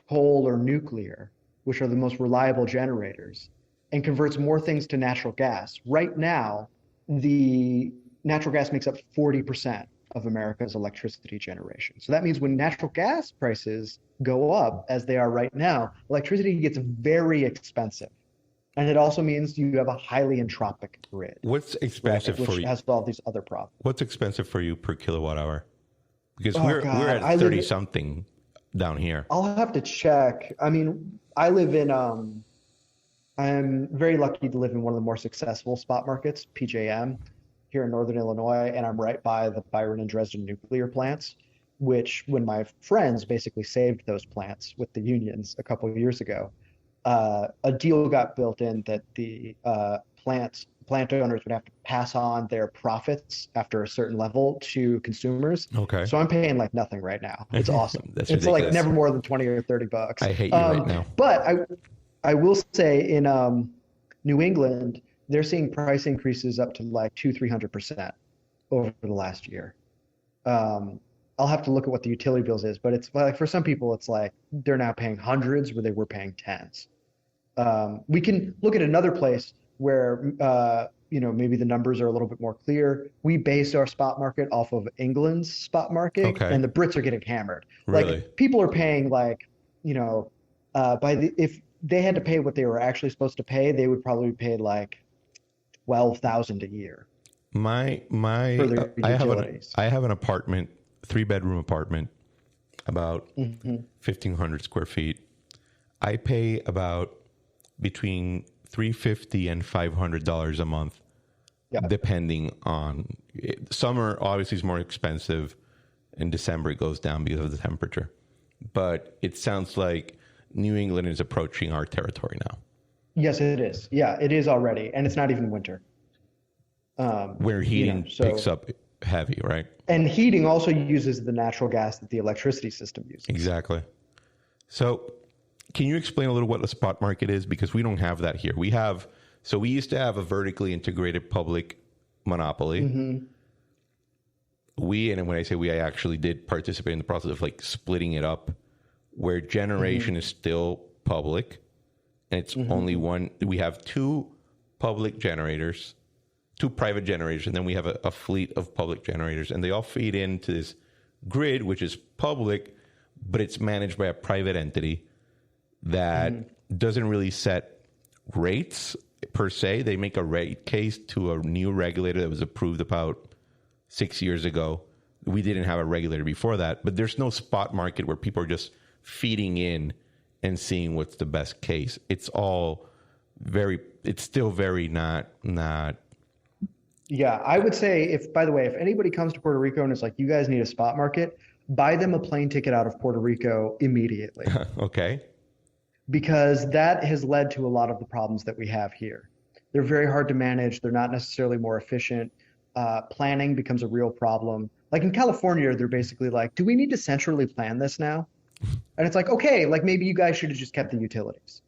coal or nuclear, which are the most reliable generators, and converts more things to natural gas. Right now, the natural gas makes up 40% of America's electricity generation. So that means when natural gas prices go up, as they are right now, electricity gets very expensive. And it also means you have a highly entropic grid. What's expensive for you? Which has all these other problems. What's expensive for you per kilowatt hour? Because we're at 30 something down here. I'll have to check. I mean, I live in, I'm very lucky to live in one of the more successful spot markets, PJM, here in Northern Illinois, and I'm right by the Byron and Dresden nuclear plants. which when my friends basically saved those plants with the unions a couple of years ago, a deal got built in that the plant owners would have to pass on their profits after a certain level to consumers. Okay. So I'm paying like nothing right now. It's awesome. That's it's ridiculous. like never more than $20 or $30. I hate you right now. But I will say in New England, they're seeing price increases up to like 200-300% over the last year. I'll have to look at what the utility bills is, but it's like for some people, it's like they're now paying hundreds where they were paying tens. We can look at another place where maybe the numbers are a little bit more clear. We base our spot market off of England's spot market, and the Brits are getting hammered. Really? Like people are paying like, if they had to pay what they were actually supposed to pay, they would probably pay like $12,000 a year. I have an apartment, 3-bedroom apartment, about 1,500 square feet. I pay about between $350 and $500 a month, depending on summer. Obviously, is more expensive. In December, it goes down because of the temperature. But it sounds like New England is approaching our territory now. Yes, it is. Yeah, it is already, and it's not even winter. Where heating picks up heavy, right? And heating also uses the natural gas that the electricity system uses. Exactly. So can you explain a little what a spot market is? Because we don't have that here. We used to have a vertically integrated public monopoly. And when I say we, I actually did participate in the process of like splitting it up, where generation is still public. And it's only one. We have 2 public generators, 2 private generators, and then we have a fleet of public generators, and they all feed into this grid, which is public, but it's managed by a private entity that doesn't really set rates per se. They make a rate case to a new regulator that was approved about 6 years ago. We didn't have a regulator before that, but there's no spot market where people are just feeding in and seeing what's the best case. It's still very not. Yeah, I would say by the way, if anybody comes to Puerto Rico and is like, you guys need a spot market, buy them a plane ticket out of Puerto Rico immediately. Okay. Because that has led to a lot of the problems that we have here. They're very hard to manage. They're not necessarily more efficient. Planning becomes a real problem. Like in California, they're basically like, do we need to centrally plan this now? And it's like, okay, like maybe you guys should have just kept the utilities.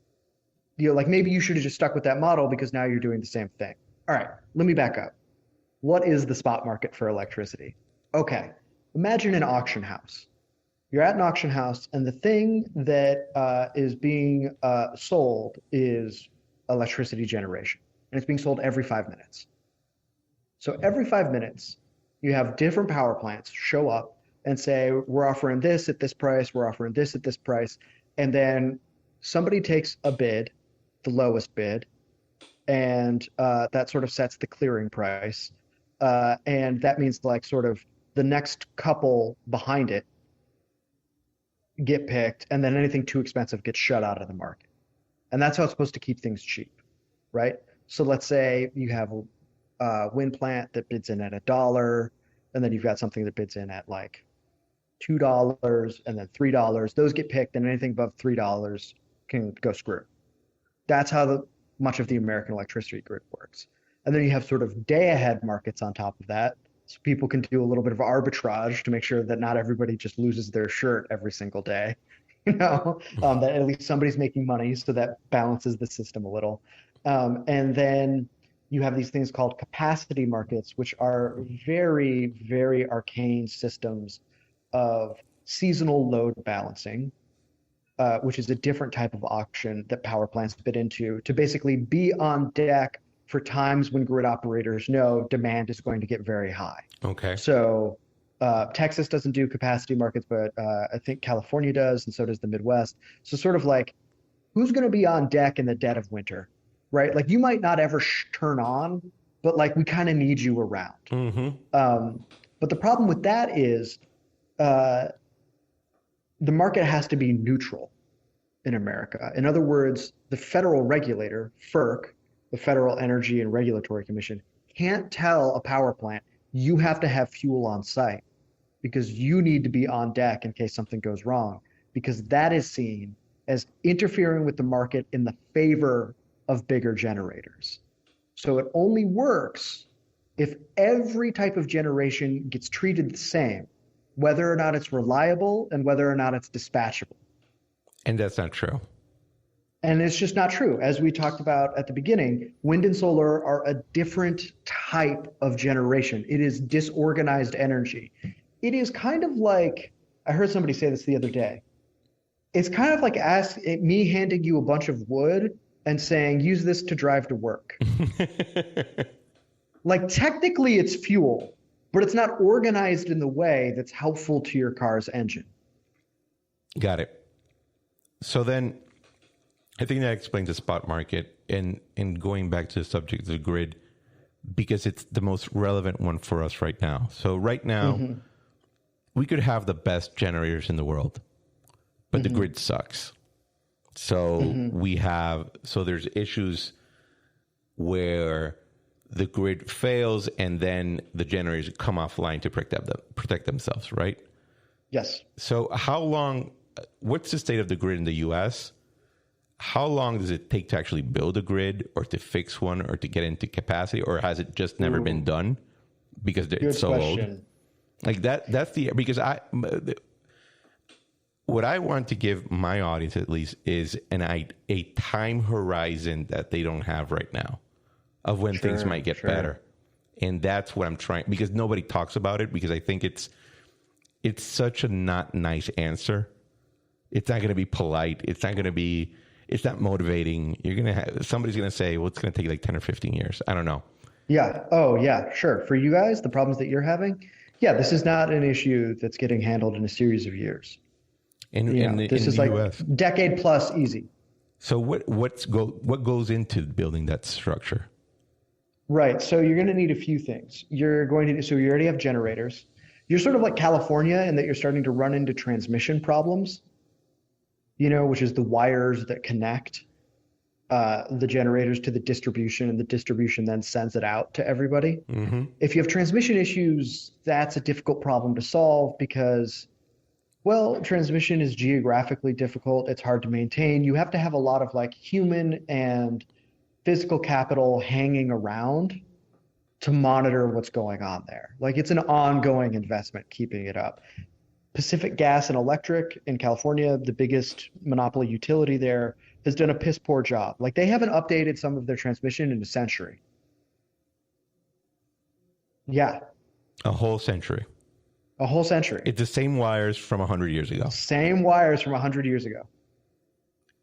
Like maybe you should have just stuck with that model because now you're doing the same thing. All right, let me back up. What is the spot market for electricity? Okay, imagine an auction house. You're at an auction house, and the thing that is being sold is electricity generation, and it's being sold every 5 minutes. So every 5 minutes, you have different power plants show up and say, we're offering this at this price, we're offering this at this price, and then somebody takes a bid, the lowest bid, and that sort of sets the clearing price. And that means like sort of the next couple behind it get picked, and then anything too expensive gets shut out of the market. And that's how it's supposed to keep things cheap, right? So let's say you have a wind plant that bids in at $1, and then you've got something that bids in at like $2 and then $3. Those get picked, and anything above $3 can go screw. That's how much of the American electricity grid works. And then you have sort of day-ahead markets on top of that, so people can do a little bit of arbitrage to make sure that not everybody just loses their shirt every single day, that at least somebody's making money, so that balances the system a little. And then you have these things called capacity markets, which are very, very arcane systems of seasonal load balancing, which is a different type of auction that power plants bid into to basically be on deck for times when grid operators know demand is going to get very high. Okay. So Texas doesn't do capacity markets, but I think California does, and so does the Midwest. So sort of like, who's going to be on deck in the dead of winter, right? Like you might not ever turn on, but like we kind of need you around. But the problem with that is the market has to be neutral in America. In other words, the federal regulator, FERC, the Federal Energy and Regulatory Commission, can't tell a power plant, you have to have fuel on site, because you need to be on deck in case something goes wrong, because that is seen as interfering with the market in the favor of bigger generators. So it only works if every type of generation gets treated the same, whether or not it's reliable and whether or not it's dispatchable. And that's not true. And it's just not true. As we talked about at the beginning, wind and solar are a different type of generation. It is disorganized energy. It is kind of like, I heard somebody say this the other day. It's kind of like me handing you a bunch of wood and saying, use this to drive to work. Like technically it's fuel, but it's not organized in the way that's helpful to your car's engine. Got it. So then I think that explains the spot market and going back to the subject of the grid, because it's the most relevant one for us right now. So right now, we could have the best generators in the world, but the grid sucks. So there's issues where the grid fails and then the generators come offline to protect themselves, right? Yes. So what's the state of the grid in the US? How long does it take to actually build a grid or to fix one or to get into capacity, or has it just never been done because it's so old? Like because what I want to give my audience at least is a time horizon that they don't have right now of when things might get better. And that's what I'm trying, because nobody talks about it, because I think it's such a not nice answer. It's not going to be polite. It's not motivating. Somebody's going to say, well, it's going to take like 10 or 15 years. I don't know. Yeah. Oh, yeah, sure. For you guys, the problems that you're having, this is not an issue that's getting handled in a series of years. This is like US. Decade plus easy. So what goes into building that structure? Right. So you're going to need a few things. So you already have generators. You're sort of like California in that you're starting to run into transmission problems, which is the wires that connect the generators to the distribution, and the distribution then sends it out to everybody. If you have transmission issues, that's a difficult problem to solve because, transmission is geographically difficult. It's hard to maintain. You have to have a lot of like human and physical capital hanging around to monitor what's going on there. Like it's an ongoing investment keeping it up. Pacific Gas and Electric in California, the biggest monopoly utility there, has done a piss poor job. Like they haven't updated some of their transmission in a century. Yeah. A whole century. A whole century. It's the same wires from 100 years ago. Same wires from 100 years ago.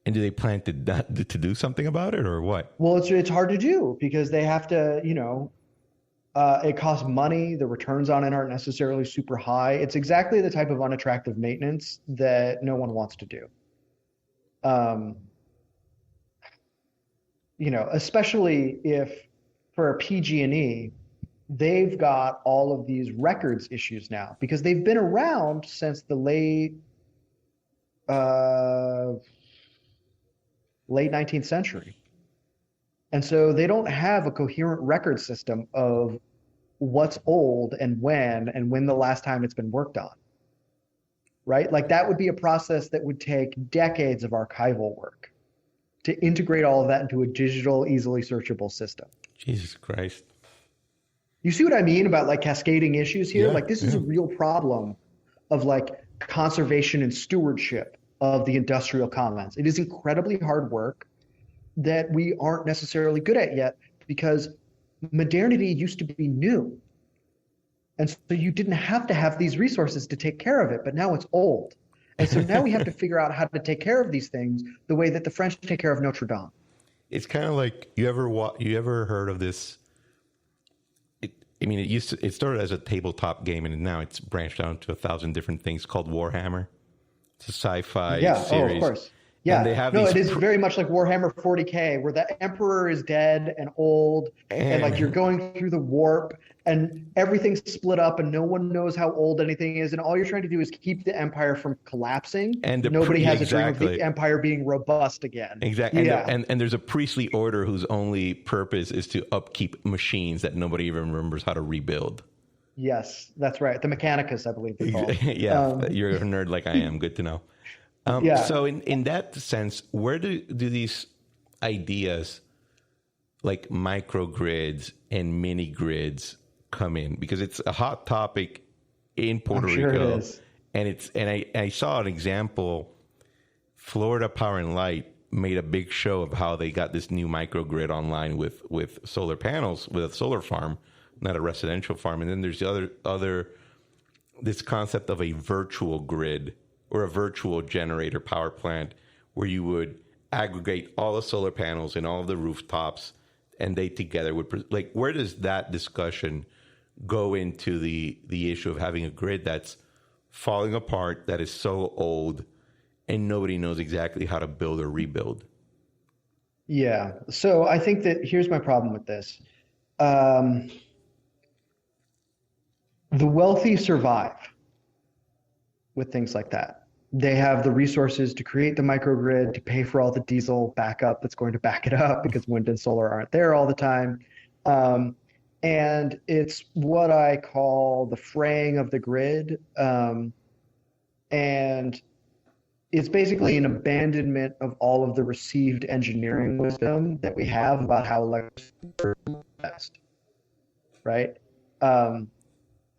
And do they plan to do something about it or what? Well, it's hard to do because they have to, it costs money. The returns on it aren't necessarily super high. It's exactly the type of unattractive maintenance that no one wants to do. Especially if for a PG&E, they've got all of these records issues now because they've been around since the late 19th century. And so they don't have a coherent record system of what's old and when the last time it's been worked on, right? Like that would be a process that would take decades of archival work to integrate all of that into a digital, easily searchable system. Jesus Christ. You see what I mean about like cascading issues here? Like this is a real problem of like conservation and stewardship of the industrial commons. It is incredibly hard work that we aren't necessarily good at yet because modernity used to be new. And so you didn't have to have these resources to take care of it, but now it's old. And so now we have to figure out how to take care of these things the way that the French take care of Notre Dame. It's kind of like, you ever heard of this? It started as a tabletop game and now it's branched out to 1,000 different things called Warhammer. It's a sci-fi series. Oh, of course. Yeah, it is very much like Warhammer 40K, where the Emperor is dead and old, and like you're going through the warp, and everything's split up, and no one knows how old anything is, and all you're trying to do is keep the Empire from collapsing. And nobody has a dream of the Empire being robust again. Exactly. Yeah. And there's a priestly order whose only purpose is to upkeep machines that nobody even remembers how to rebuild. Yes, that's right. The Mechanicus, I believe they're called. Yeah, you're a nerd like I am. Good to know. So in that sense, where do these ideas like microgrids and mini grids come in? Because it's a hot topic in Puerto Rico. Sure it is. And I saw an example. Florida Power and Light made a big show of how they got this new microgrid online with solar panels, with a solar farm, not a residential farm. And then there's the other this concept of a virtual grid or a virtual generator power plant where you would aggregate all the solar panels and all of the rooftops, and they together would like, where does that discussion go into the issue of having a grid that's falling apart, that is so old, and nobody knows exactly how to build or rebuild? Yeah. So I think that here's my problem with this. The wealthy survive with things like that. They have the resources to create the microgrid, to pay for all the diesel backup that's going to back it up because wind and solar aren't there all the time. And it's what I call the fraying of the grid. And it's basically an abandonment of all of the received engineering wisdom that we have about how electricity works best, right? I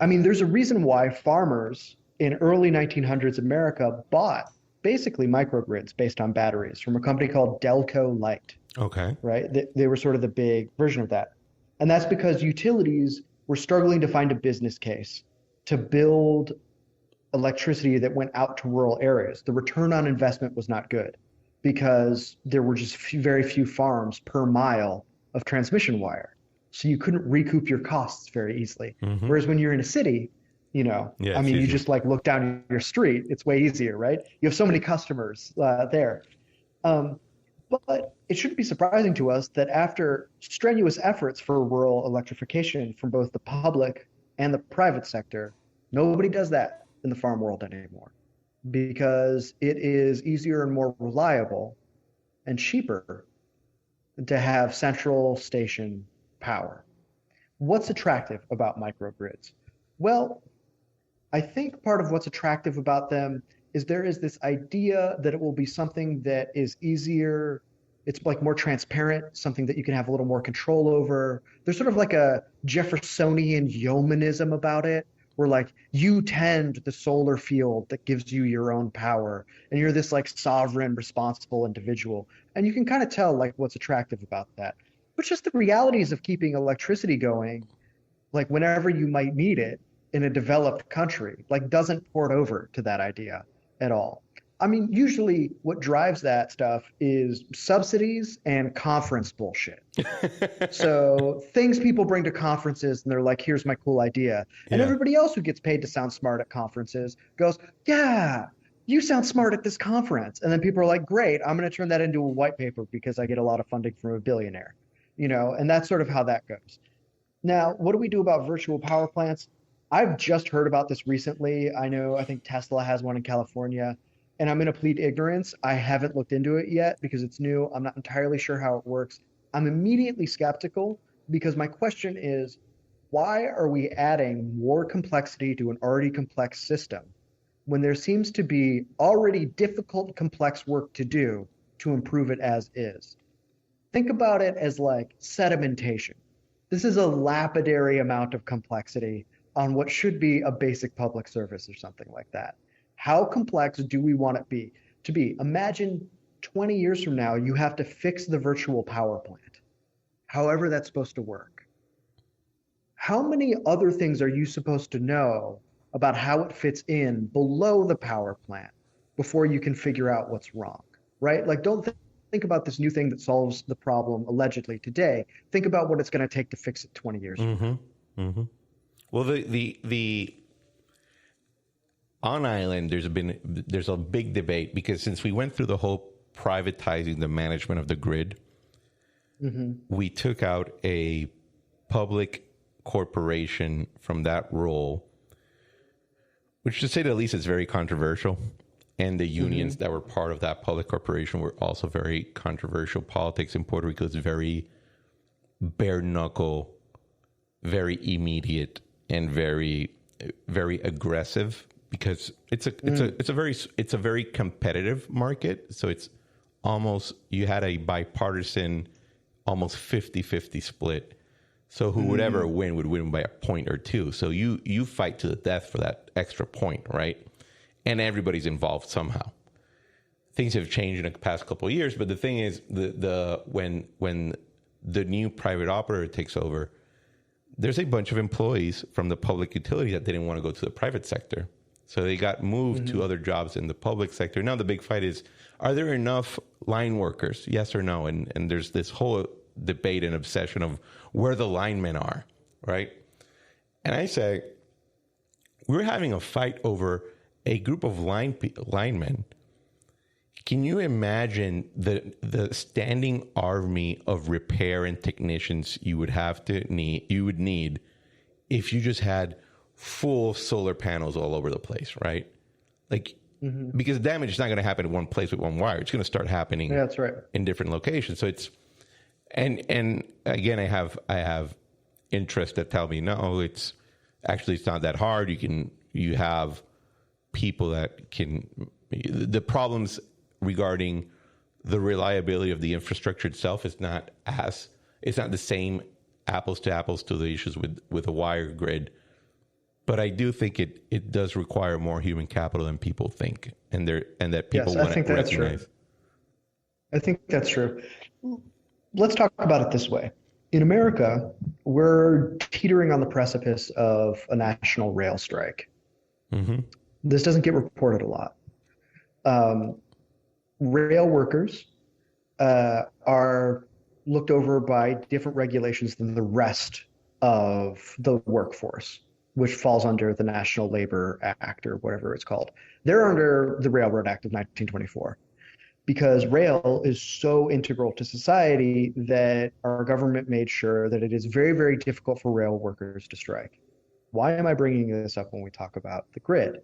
mean, there's a reason why farmers in early 1900s America bought basically microgrids based on batteries from a company called Delco Light. Okay. Right? They were sort of the big version of that. And that's because utilities were struggling to find a business case to build electricity that went out to rural areas. The return on investment was not good because there were just very few farms per mile of transmission wire. So you couldn't recoup your costs very easly. Mm-hmm. Whereas when you're in a city, you know, I mean, you just like look down your street, it's way easier, right? You have so many customers there. But it shouldn't be surprising to us that after strenuous efforts for rural electrification from both the public and the private sector, nobody does that in the farm world anymore because it is easier and more reliable and cheaper to have central station power. What's attractive about microgrids? Well, I think part of what's attractive about them is there is this idea that it will be something that is easier. It's like more transparent, something that you can have a little more control over. There's sort of like a Jeffersonian yeomanism about it, where like you tend the solar field that gives you your own power, and you're this like sovereign, responsible individual. And you can kind of tell like what's attractive about that. But just the realities of keeping electricity going, like whenever you might need it in a developed country, like doesn't port over to that idea at all. I mean, usually what drives that stuff is subsidies and conference bullshit. So things people bring to conferences and they're like, here's my cool idea. And everybody else who gets paid to sound smart at conferences goes, yeah, you sound smart at this conference. And then people are like, great, I'm going to turn that into a white paper because I get a lot of funding from a billionaire, you know, and that's sort of how that goes. Now, what do we do about virtual power plants? I've just heard about this recently. I think Tesla has one in California. And I'm going to plead ignorance. I haven't looked into it yet because it's new. I'm not entirely sure how it works. I'm immediately skeptical because my question is, why are we adding more complexity to an already complex system when there seems to be already difficult, complex work to do to improve it as is? Think about it as like sedimentation. This is a lapidary amount of complexity on what should be a basic public service or something like that. How complex do we want it to be? Imagine 20 years from now, you have to fix the virtual power plant, however that's supposed to work. How many other things are you supposed to know about how it fits in below the power plant before you can figure out what's wrong, right? Like, don't think about this new thing that solves the problem allegedly today. Think about what it's going to take to fix it 20 years from now. Mm-hmm. Well, the on island, there's a big debate because since we went through the whole privatizing the management of the grid, we took out a public corporation from that role, which to say the least is very controversial. And the unions that were part of that public corporation were also very controversial. Politics in Puerto Rico is very bare knuckle, very immediate. and very, very aggressive because it's a very competitive market. So it's almost, you had a bipartisan, almost 50-50 split. So who would ever win would win by a point or two. So you fight to the death for that extra point, right? And everybody's involved somehow. Things have changed in the past couple of years, but the thing is, when the new private operator takes over, there's a bunch of employees from the public utility that didn't want to go to the private sector. So they got moved to other jobs in the public sector. Now the big fight is, are there enough line workers? Yes or no? And there's this whole debate and obsession of where the linemen are, right? And I say, we're having a fight over a group of linemen. Can you imagine the standing army of repair and technicians you would need if you just had full solar panels all over the place, right? Like, because damage is not going to happen in one place with one wire. It's going to start happening that's right. in different locations. So it's, and again, I have interests that tell me, no, it's not that hard. You have people that can, the problems regarding the reliability of the infrastructure itself is not the same apples to apples to the issues with a wire grid. But I do think it does require more human capital than people think, and that people want to recognize. I think that's true. Let's talk about it this way. In America, we're teetering on the precipice of a national rail strike. This doesn't get reported a lot. Rail workers are looked over by different regulations than the rest of the workforce, which falls under the National Labor Act or whatever it's called. They're under the Railroad Act of 1924 because rail is so integral to society that our government made sure that it is very, very difficult for rail workers to strike. Why am I bringing this up when we talk about the grid?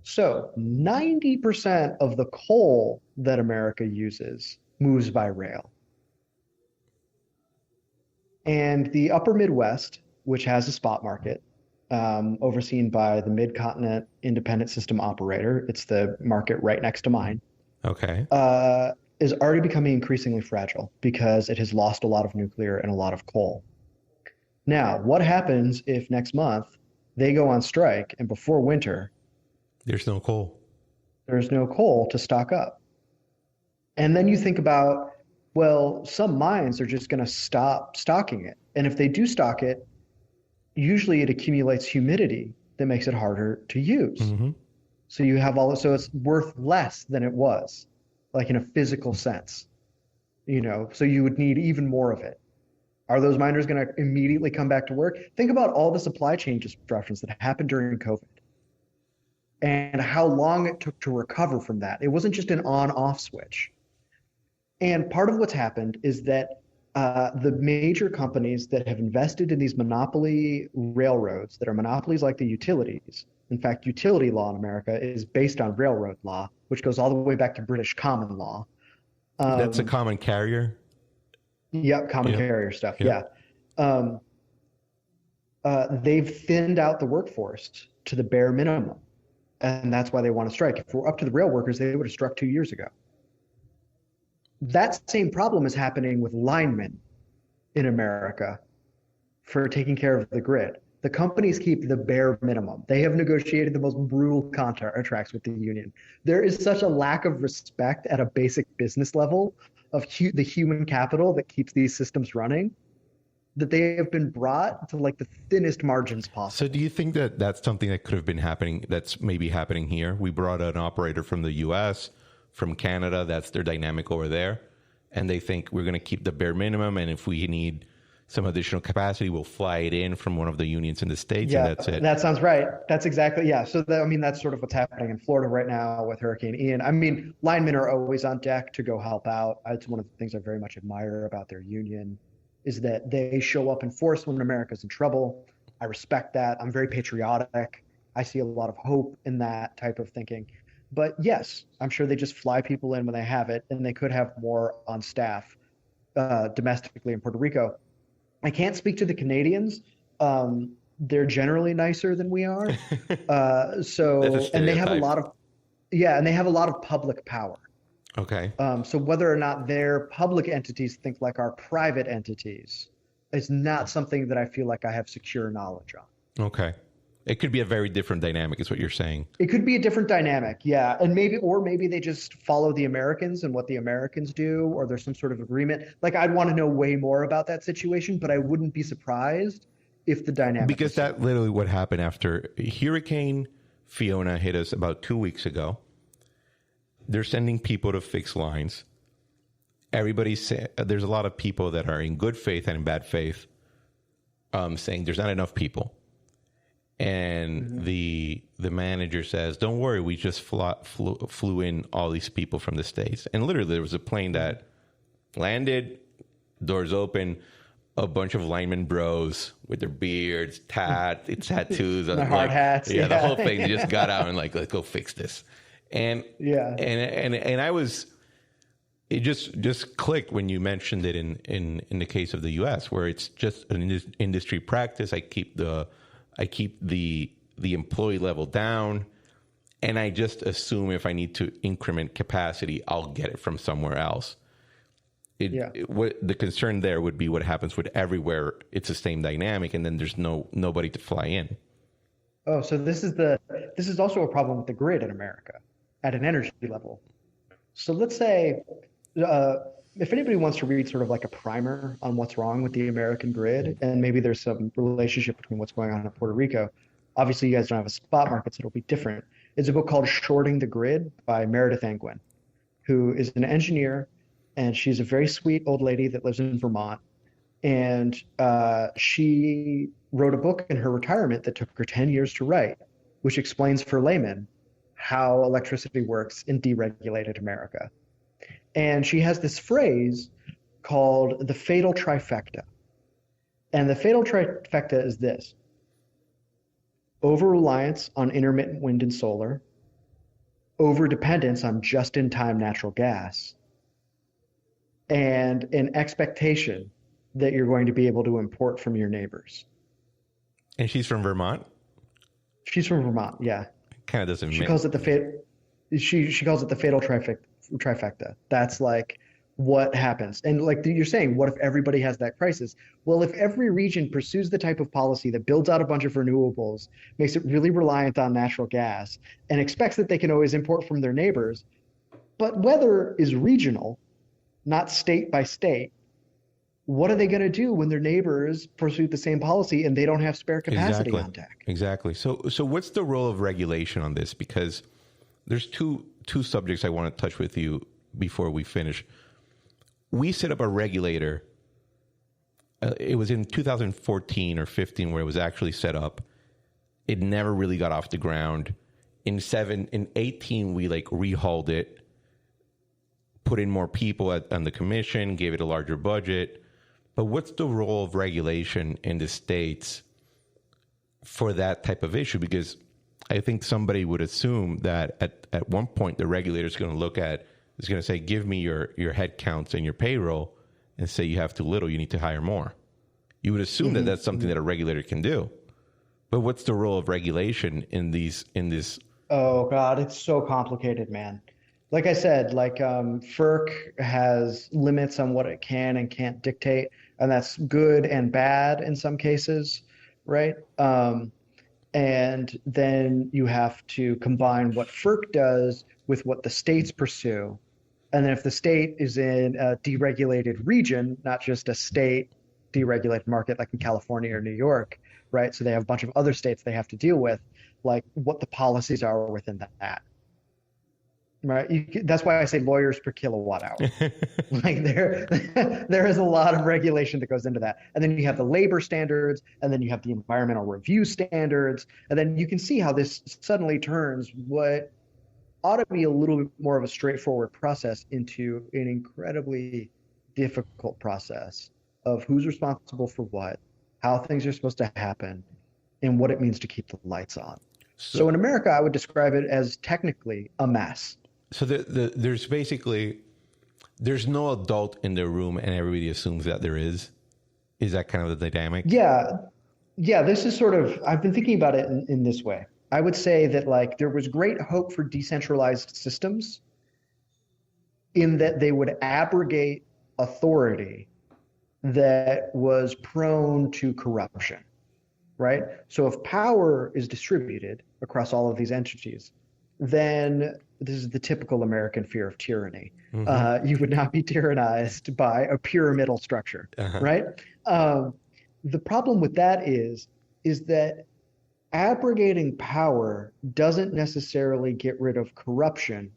So 90% of the coal that America uses moves by rail. And the upper Midwest, which has a spot market, overseen by the Mid-Continent Independent System Operator, it's the market right next to mine, okay, is already becoming increasingly fragile because it has lost a lot of nuclear and a lot of coal. Now, what happens if next month they go on strike and before winter, there's no coal? There's no coal to stock up. And then you think about, well, some mines are just going to stop stocking it. And if they do stock it, usually it accumulates humidity that makes it harder to use. So you have so it's worth less than it was, like in a physical sense, so you would need even more of it. Are those miners going to immediately come back to work? Think about all the supply chain disruptions that happened during COVID and how long it took to recover from that. It wasn't just an on-off switch. And part of what's happened is that the major companies that have invested in these monopoly railroads that are monopolies like the utilities. In fact, utility law in America is based on railroad law, which goes all the way back to British common law. That's a common carrier? Yep, common carrier stuff, yeah. They've thinned out the workforce to the bare minimum, and that's why they want to strike. If we're up to the rail workers, they would have struck 2 years ago. That same problem is happening with linemen in America for taking care of the grid. The companies keep the bare minimum. They have negotiated the most brutal contracts with the union. There is such a lack of respect at a basic business level of the human capital that keeps these systems running that they have been brought to like the thinnest margins possible. So do you think that that's something that could have been happening, that's maybe happening here? We brought an operator from the US, from Canada, that's their dynamic over there. And they think we're going to keep the bare minimum. And if we need some additional capacity, we'll fly it in from one of the unions in the States, and that's it. That sounds right. That's exactly, yeah. So that's sort of what's happening in Florida right now with Hurricane Ian. Linemen are always on deck to go help out. It's one of the things I very much admire about their union is that they show up in force when America's in trouble. I respect that. I'm very patriotic. I see a lot of hope in that type of thinking. But yes, I'm sure they just fly people in when they have it, and they could have more on staff domestically in Puerto Rico. I can't speak to the Canadians, they're generally nicer than we are. And they have a lot of public power. Okay. So whether or not their public entities think like our private entities is not something that I feel like I have secure knowledge on. Okay. It could be a very different dynamic is what you're saying. It could be a different dynamic, yeah. And maybe they just follow the Americans and what the Americans do, or there's some sort of agreement. Like, I'd want to know way more about that situation, but I wouldn't be surprised if the dynamic Because that's literally what happened after Hurricane Fiona hit us about 2 weeks ago. They're sending people to fix lines. There's a lot of people that are in good faith and in bad faith saying there's not enough people. And the manager says, don't worry, we just flew in all these people from the States. And literally there was a plane that landed, doors open, a bunch of lineman bros with their beards, tattoos, their hard hats. Yeah, the whole thing. They just got out and like, let's go fix this. And I was, it just clicked when you mentioned it in the case of the U.S., where it's just an industry practice. I keep the employee level down, and I just assume if I need to increment capacity, I'll get it from somewhere else. What the concern there would be what happens with everywhere. It's the same dynamic, and then there's nobody to fly in. Oh, so this is also a problem with the grid in America at an energy level. So let's say if anybody wants to read sort of like a primer on what's wrong with the American grid, and maybe there's some relationship between what's going on in Puerto Rico. Obviously, you guys don't have a spot market, so it'll be different. It's a book called Shorting the Grid by Meredith Angwin, who is an engineer, and she's a very sweet old lady that lives in Vermont. And she wrote a book in her retirement that took her 10 years to write, which explains for laymen how electricity works in deregulated America. And she has this phrase called the fatal trifecta. And the fatal trifecta is this: over-reliance on intermittent wind and solar, over-dependence on just-in-time natural gas, and an expectation that you're going to be able to import from your neighbors. And she's from Vermont? She's from Vermont, yeah. Kind of doesn't She calls it the fatal trifecta. That's like what happens. And like you're saying, what if everybody has that crisis? Well, if every region pursues the type of policy that builds out a bunch of renewables, makes it really reliant on natural gas, and expects that they can always import from their neighbors, but weather is regional, not state by state, what are they going to do when their neighbors pursue the same policy and they don't have spare capacity on deck? Exactly. So what's the role of regulation on this? Because there's two subjects I want to touch with you before we finish. We set up a regulator. It was in 2014 or 15 where it was actually set up. It never really got off the ground. In 18, we like rehauled it, put in more people on the commission, gave it a larger budget. But what's the role of regulation in the States for that type of issue? Because I think somebody would assume that at one point the regulator is going to say, give me your head counts and your payroll, and say you have too little, you need to hire more. You would assume that that's something that a regulator can do. But what's the role of regulation in this? Oh God, it's so complicated, man. Like I said, FERC has limits on what it can and can't dictate, and that's good and bad in some cases, right? And then you have to combine what FERC does with what the states pursue. And then if the state is in a deregulated region, not just a state deregulated market like in California or New York, right? So they have a bunch of other states they have to deal with, like what the policies are within that. Right. That's why I say lawyers per kilowatt hour. Like there is a lot of regulation that goes into that. And then you have the labor standards, and then you have the environmental review standards. And then you can see how this suddenly turns what ought to be a little bit more of a straightforward process into an incredibly difficult process of who's responsible for what, how things are supposed to happen, and what it means to keep the lights on. So in America, I would describe it as technically a mess. So there's no adult in the room, and everybody assumes that there is. Is that kind of the dynamic? Yeah. Yeah, this is sort of, I've been thinking about it in this way. I would say that like there was great hope for decentralized systems in that they would abrogate authority that was prone to corruption, right? So if power is distributed across all of these entities, then this is the typical American fear of tyranny. You would not be tyrannized by a pyramidal structure, right? The problem with that is that abrogating power doesn't necessarily get rid of corruption.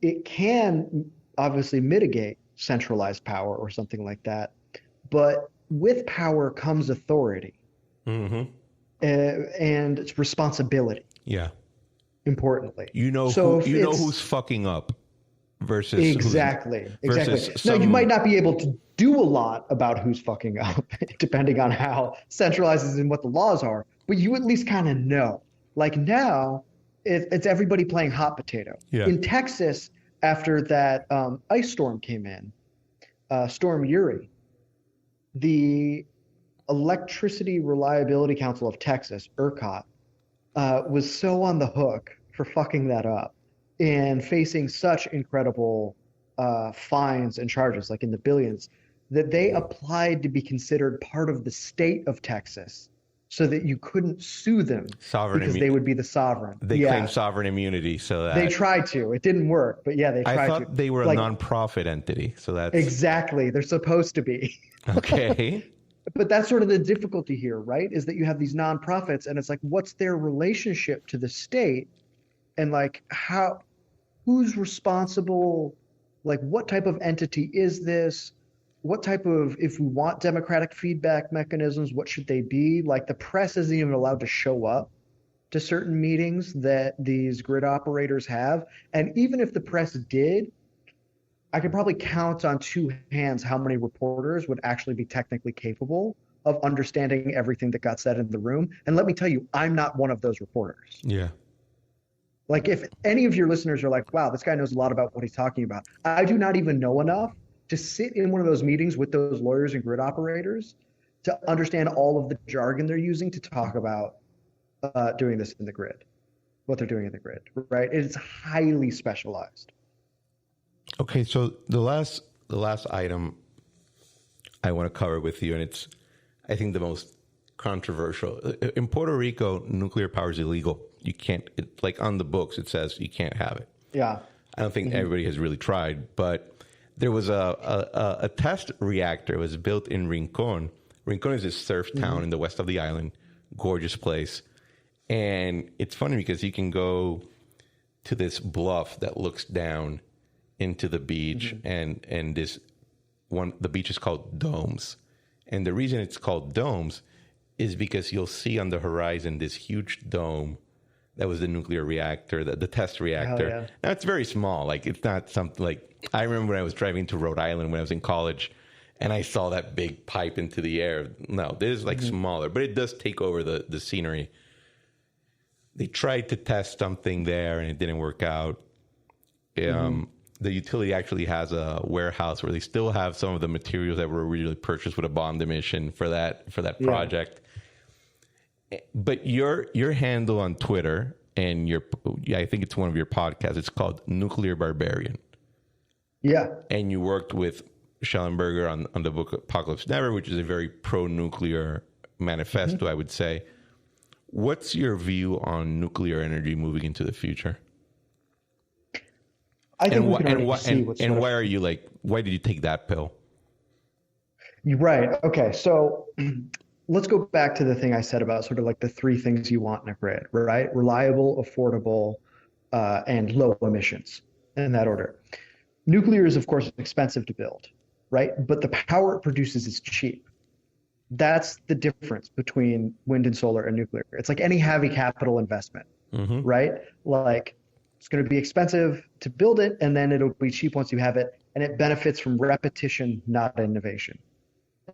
It can obviously mitigate centralized power or something like that, but with power comes authority and it's responsibility. Yeah. Importantly, who's fucking up versus exactly. Versus Now you might not be able to do a lot about who's fucking up, depending on how centralized and what the laws are, but you at least kind of know. Like now, it's everybody playing hot potato. Yeah. In Texas, after that ice storm came in, Storm Uri, the Electricity Reliability Council of Texas, ERCOT, was so on the hook for fucking that up and facing such incredible fines and charges, like in the billions, that they applied to be considered part of the state of Texas so that you couldn't sue them because they would be the sovereign. They claim sovereign immunity, so that they tried to. It didn't work, but yeah, they tried to. I thought they were a nonprofit entity, so that's exactly. They're supposed to be. Okay. But that's sort of the difficulty here, right? Is that you have these nonprofits and it's like, what's their relationship to the state? And like, who's responsible? Like, what type of entity is this? What type of, if we want democratic feedback mechanisms, what should they be? Like, the press isn't even allowed to show up to certain meetings that these grid operators have. And even if the press did, I could probably count on two hands how many reporters would actually be technically capable of understanding everything that got said in the room. And let me tell you, I'm not one of those reporters. Yeah. Like if any of your listeners are like, wow, this guy knows a lot about what he's talking about. I do not even know enough to sit in one of those meetings with those lawyers and grid operators to understand all of the jargon they're using to talk about doing this in the grid, what they're doing in the grid, right? It's highly specialized. Okay, so the last item I want to cover with you, and it's, I think, the most controversial. In Puerto Rico, nuclear power is illegal. You can't, like on the books, it says you can't have it. Yeah. I don't think everybody has really tried, but there was a test reactor. It was built in Rincon. Rincon is this surf town in the west of the island, gorgeous place. And it's funny because you can go to this bluff that looks down into the beach, and this one, the beach is called Domes. And the reason it's called Domes is because you'll see on the horizon this huge dome that was the nuclear reactor, the test reactor. Yeah. Now it's very small. Like it's not something like, I remember when I was driving to Rhode Island when I was in college and I saw that big pipe into the air. No, this is like smaller, but it does take over the scenery. They tried to test something there and it didn't work out. The utility actually has a warehouse where they still have some of the materials that were originally purchased with a bond emission for that project. But your handle on Twitter and I think it's one of your podcasts, it's called Nuclear Barbarian. Yeah. And you worked with Schellenberger on the book Apocalypse Never, which is a very pro-nuclear manifesto, I would say. What's your view on nuclear energy moving into the future? I think why are you like, why did you take that pill? You're right. Okay. So let's go back to the thing I said about sort of like the three things you want in a grid, right? Reliable, affordable, and low emissions in that order. Nuclear is, of course, expensive to build, right? But the power it produces is cheap. That's the difference between wind and solar and nuclear. It's like any heavy capital investment, right? Like, it's going to be expensive to build it, and then it'll be cheap once you have it, and it benefits from repetition, not innovation.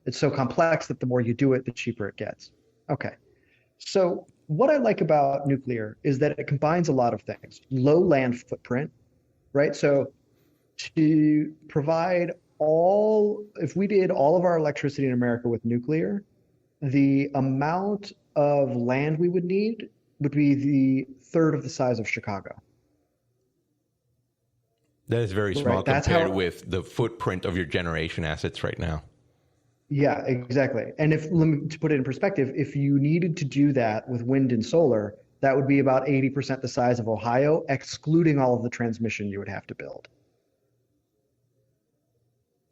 It's so complex that the more you do it, the cheaper it gets. Okay. So what I like about nuclear is that it combines a lot of things. Low land footprint, right? So to provide if we did all of our electricity in America with nuclear, the amount of land we would need would be the third of the size of Chicago. That is very small Right, that's compared how- with the footprint of your generation assets right now. Yeah, exactly. And to put it in perspective, if you needed to do that with wind and solar, that would be about 80% the size of Ohio, excluding all of the transmission you would have to build.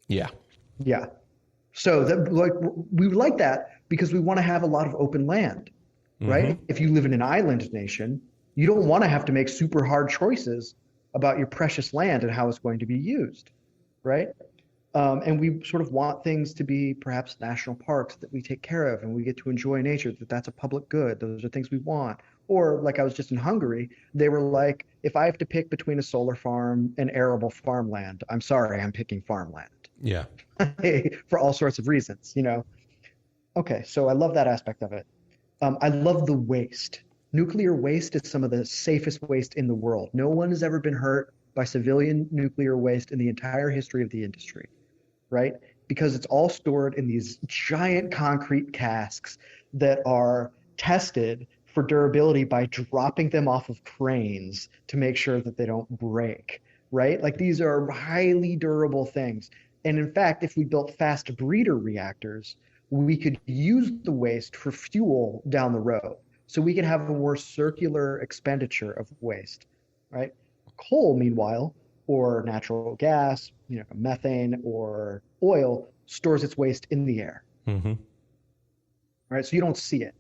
Yeah. Yeah. So that, like, we would like that because we want to have a lot of open land, right? If you live in an island nation, you don't want to have to make super hard choices about your precious land and how it's going to be used, right? And we sort of want things to be perhaps national parks that we take care of and we get to enjoy nature, that's a public good. Those are things we want. Or like I was just in Hungary, they were like, if I have to pick between a solar farm and arable farmland, I'm sorry, I'm picking farmland. Yeah. For all sorts of reasons, you know? Okay, so I love that aspect of it. I love the waste. Nuclear waste is some of the safest waste in the world. No one has ever been hurt by civilian nuclear waste in the entire history of the industry, right? Because it's all stored in these giant concrete casks that are tested for durability by dropping them off of cranes to make sure that they don't break, right? Like these are highly durable things. And in fact, if we built fast breeder reactors, we could use the waste for fuel down the road. So we can have a more circular expenditure of waste, right? Coal, meanwhile, or natural gas, you know, methane or oil, stores its waste in the air. Right? So you don't see it.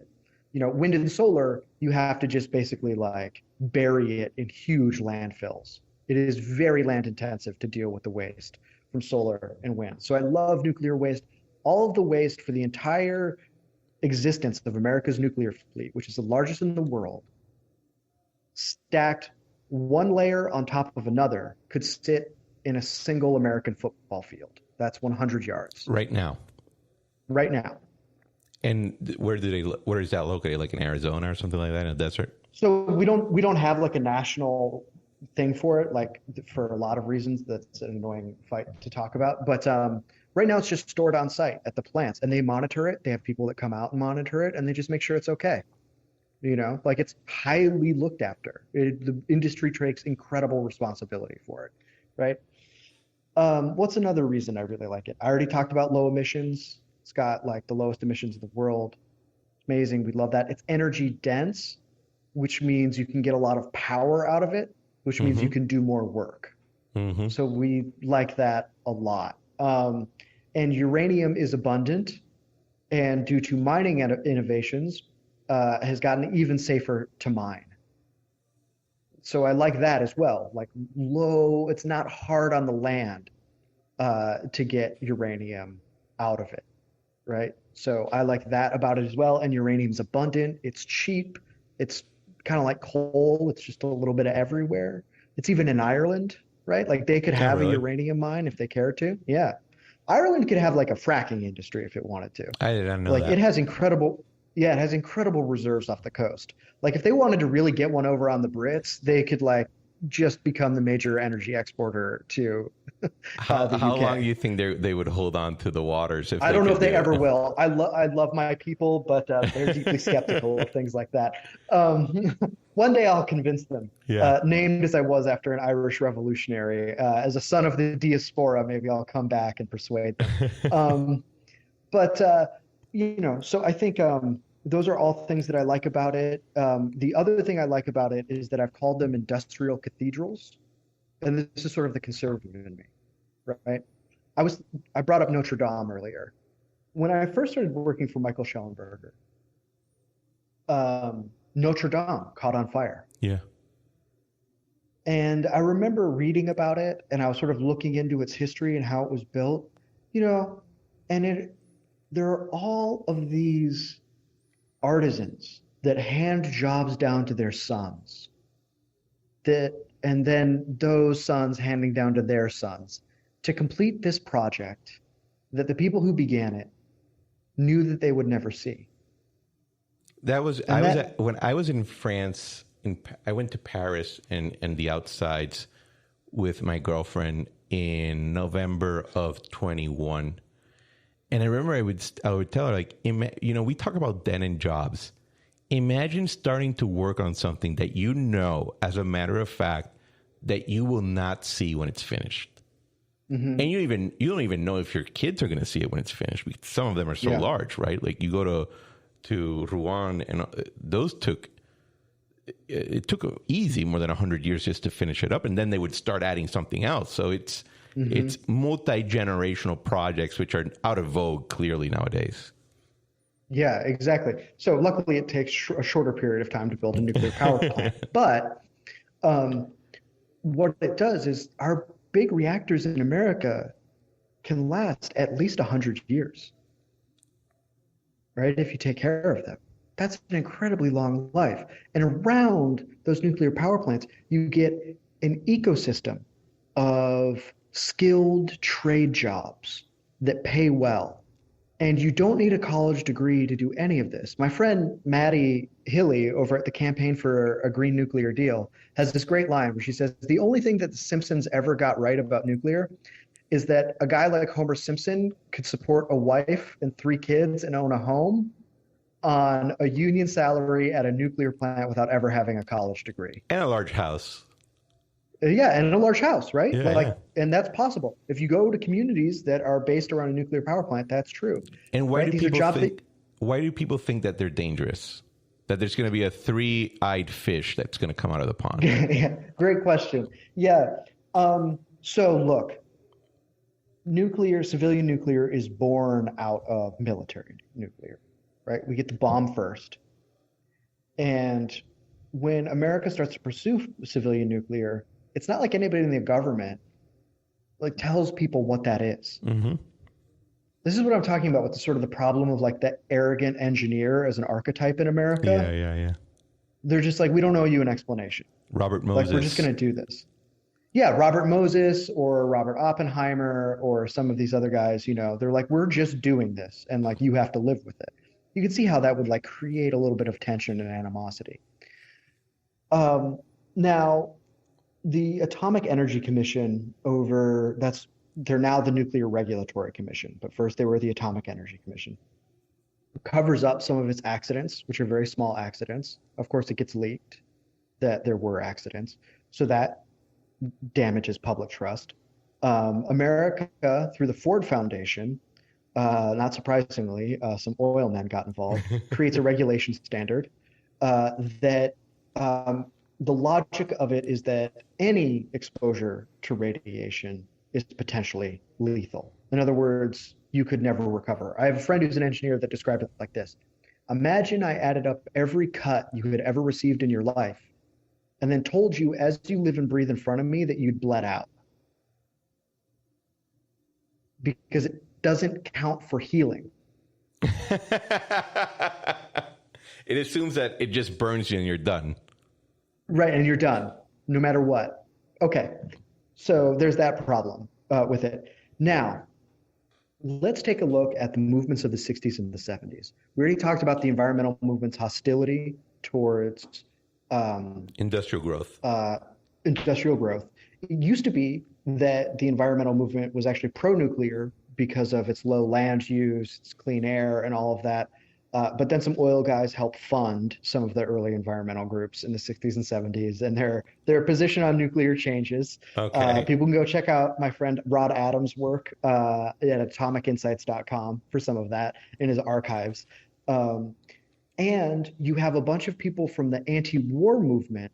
You know, wind and solar, you have to just basically like bury it in huge landfills. It is very land intensive to deal with the waste from solar and wind. So I love nuclear waste. All of the waste for the entire existence of America's nuclear fleet, which is the largest in the world, stacked one layer on top of another, could sit in a single American football field. That's 100 yards. Right now. Right now. And where is that located? Like in Arizona or something like that in the desert? So we don't have like a national thing for it, like for a lot of reasons. That's an annoying fight to talk about. But right now it's just stored on site at the plants, and they monitor it. They have people that come out and monitor it, and they just make sure it's okay. You know, like it's highly looked after. The industry takes incredible responsibility for it, right? What's another reason I really like it? I already talked about low emissions. It's got like the lowest emissions in the world. Amazing. We love that. It's energy dense, which means you can get a lot of power out of it, which means you can do more work. So we like that a lot. And uranium is abundant, and due to mining innovations, has gotten even safer to mine. So I like that as well. Like low, it's not hard on the land to get uranium out of it, right? So I like that about it as well. And uranium's abundant. It's cheap. It's kind of like coal. It's just a little bit of everywhere. It's even in Ireland, right? Like they could have a uranium mine if they cared to. Yeah. Ireland could have like a fracking industry if it wanted to. I didn't know like that. It has incredible reserves off the coast. Like if they wanted to really get one over on the Brits, they could like just become the major energy exporter to how the UK. long do you think they would hold on to the waters? I don't know if they ever will. I love my people, but they're deeply skeptical of things like that. One day I'll convince them. Named as I was after an Irish revolutionary, as a son of the diaspora, maybe I'll come back and persuade them. You know, so I think those are all things that I like about it. The other thing I like about it is that I've called them industrial cathedrals. And this is sort of the conservative in me, right? I brought up Notre Dame earlier. When I first started working for Michael Schellenberger, Notre Dame caught on fire. Yeah. And I remember reading about it, and I was sort of looking into its history and how it was built, you know, and there are all of these artisans that hand jobs down to their sons, and then those sons handing down to their sons to complete this project that the people who began it knew that they would never see. When I was in France, I went to Paris and the outsides with my girlfriend in November of 21. And I remember I would tell her, like, we talk about dead end jobs. Imagine starting to work on something that you know, as a matter of fact, that you will not see when it's finished. Mm-hmm. And you don't even know if your kids are going to see it when it's finished. Because some of them are so large, right? Like you go to Rouen, and those took easy more than 100 years just to finish it up, and then they would start adding something else. So it's multi-generational projects, which are out of vogue clearly nowadays. Yeah, exactly. So luckily it takes a shorter period of time to build a nuclear power plant. But what it does is our big reactors in America can last at least 100 years, right? If you take care of them. That's an incredibly long life. And around those nuclear power plants, you get an ecosystem of skilled trade jobs that pay well. And you don't need a college degree to do any of this. My friend Maddie Hilly over at the Campaign for a Green Nuclear Deal has this great line where she says, the only thing that the Simpsons ever got right about nuclear is that a guy like Homer Simpson could support a wife and 3 kids and own a home on a union salary at a nuclear plant without ever having a college degree. And a large house. Yeah, and in a large house, right? Yeah. And that's possible. If you go to communities that are based around a nuclear power plant, that's true. And why do people think that they're dangerous? That there's going to be a 3-eyed fish that's going to come out of the pond? Yeah, great question. Yeah. So look, civilian nuclear is born out of military nuclear, right? We get the bomb first. And when America starts to pursue civilian nuclear, it's not like anybody in the government tells people what that is. Mm-hmm. This is what I'm talking about with the problem of the arrogant engineer as an archetype in America. Yeah. They're just we don't owe you an explanation. Robert Moses. We're just going to do this. Yeah, Robert Moses or Robert Oppenheimer or some of these other guys, they're we're just doing this and you have to live with it. You can see how that would create a little bit of tension and animosity. Now, the Atomic Energy Commission they're now the Nuclear Regulatory Commission, but first they were the Atomic Energy Commission. It covers up some of its accidents, which are very small accidents. Of course, it gets leaked that there were accidents, so that damages public trust. America, through the Ford Foundation, not surprisingly, some oil men got involved, creates a regulation standard that the logic of it is that any exposure to radiation is potentially lethal. In other words, you could never recover. I have a friend who's an engineer that described it like this. Imagine I added up every cut you had ever received in your life and then told you as you live and breathe in front of me that you'd bled out. Because it doesn't count for healing. It assumes that it just burns you and you're done. Right, and you're done, no matter what. Okay, so there's that problem with it. Now, let's take a look at the movements of the 60s and the 70s. We already talked about the environmental movement's hostility towards industrial growth. It used to be that the environmental movement was actually pro-nuclear because of its low land use, its clean air, and all of that. But then some oil guys helped fund some of the early environmental groups in the 60s and 70s, and their position on nuclear changes. Okay. People can go check out my friend Rod Adams' work at atomicinsights.com for some of that in his archives. And you have a bunch of people from the anti-war movement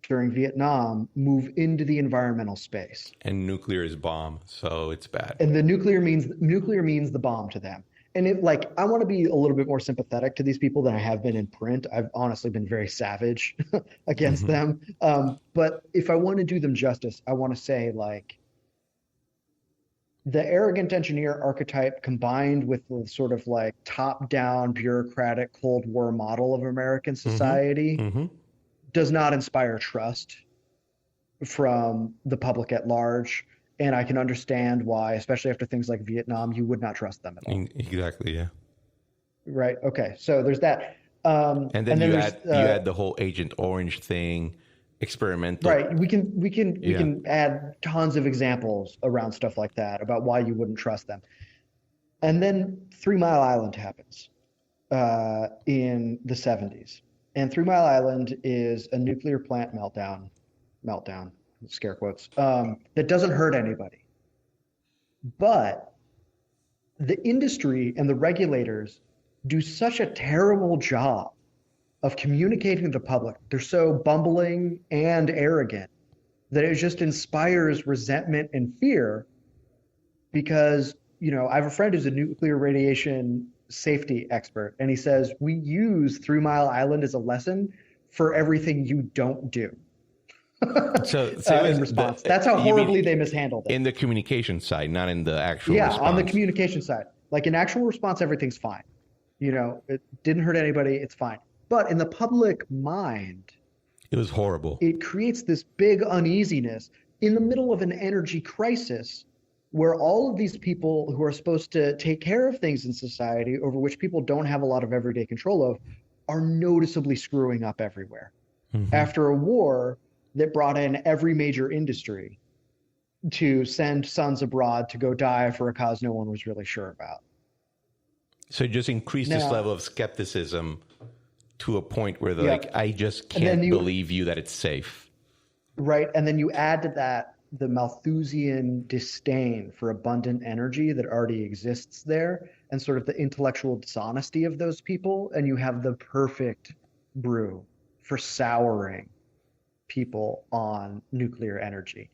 during Vietnam move into the environmental space. And nuclear is bomb, so it's bad. And the nuclear means the bomb to them. And I want to be a little bit more sympathetic to these people than I have been in print. I've honestly been very savage against them. But if I want to do them justice, I want to say the arrogant engineer archetype combined with the sort of top-down bureaucratic Cold War model of American society does not inspire trust from the public at large. And I can understand why, especially after things like Vietnam, you would not trust them at all. Exactly, yeah. Right. Okay. So there's that. And then you add the whole Agent Orange thing, experimental. Right. We can add tons of examples around stuff like that about why you wouldn't trust them. And then 3 Mile Island happens in the 70s. And 3 Mile Island is a nuclear plant meltdown, scare quotes, that doesn't hurt anybody. But the industry and the regulators do such a terrible job of communicating to the public. They're so bumbling and arrogant that it just inspires resentment and fear because, I have a friend who's a nuclear radiation safety expert, and he says, we use 3 Mile Island as a lesson for everything you don't do. So in response. That's how horribly they mishandled it. In the communication side, not in the actual response. On the communication side. Like in actual response, everything's fine. It didn't hurt anybody, it's fine. But in the public mind, it was horrible. It creates this big uneasiness in the middle of an energy crisis where all of these people who are supposed to take care of things in society over which people don't have a lot of everyday control of are noticeably screwing up everywhere. Mm-hmm. After a war that brought in every major industry to send sons abroad to go die for a cause no one was really sure about. So it just increased this level of skepticism to a point where they're like, I just can't believe you that it's safe. Right. And then you add to that the Malthusian disdain for abundant energy that already exists there and sort of the intellectual dishonesty of those people. And you have the perfect brew for souring people on nuclear energy.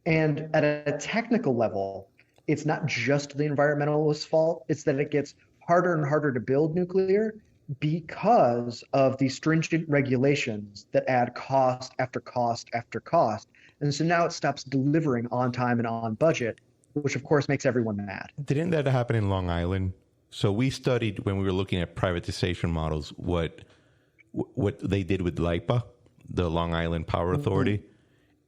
And at a technical level, it's not just the environmentalists' fault. It's that it gets harder and harder to build nuclear because of the stringent regulations that add cost after cost after cost. And so now it stops delivering on time and on budget, which of course makes everyone mad. Didn't that happen in Long Island? So we studied when we were looking at privatization models, what they did with LIPA, the Long Island Power Authority. Mm-hmm.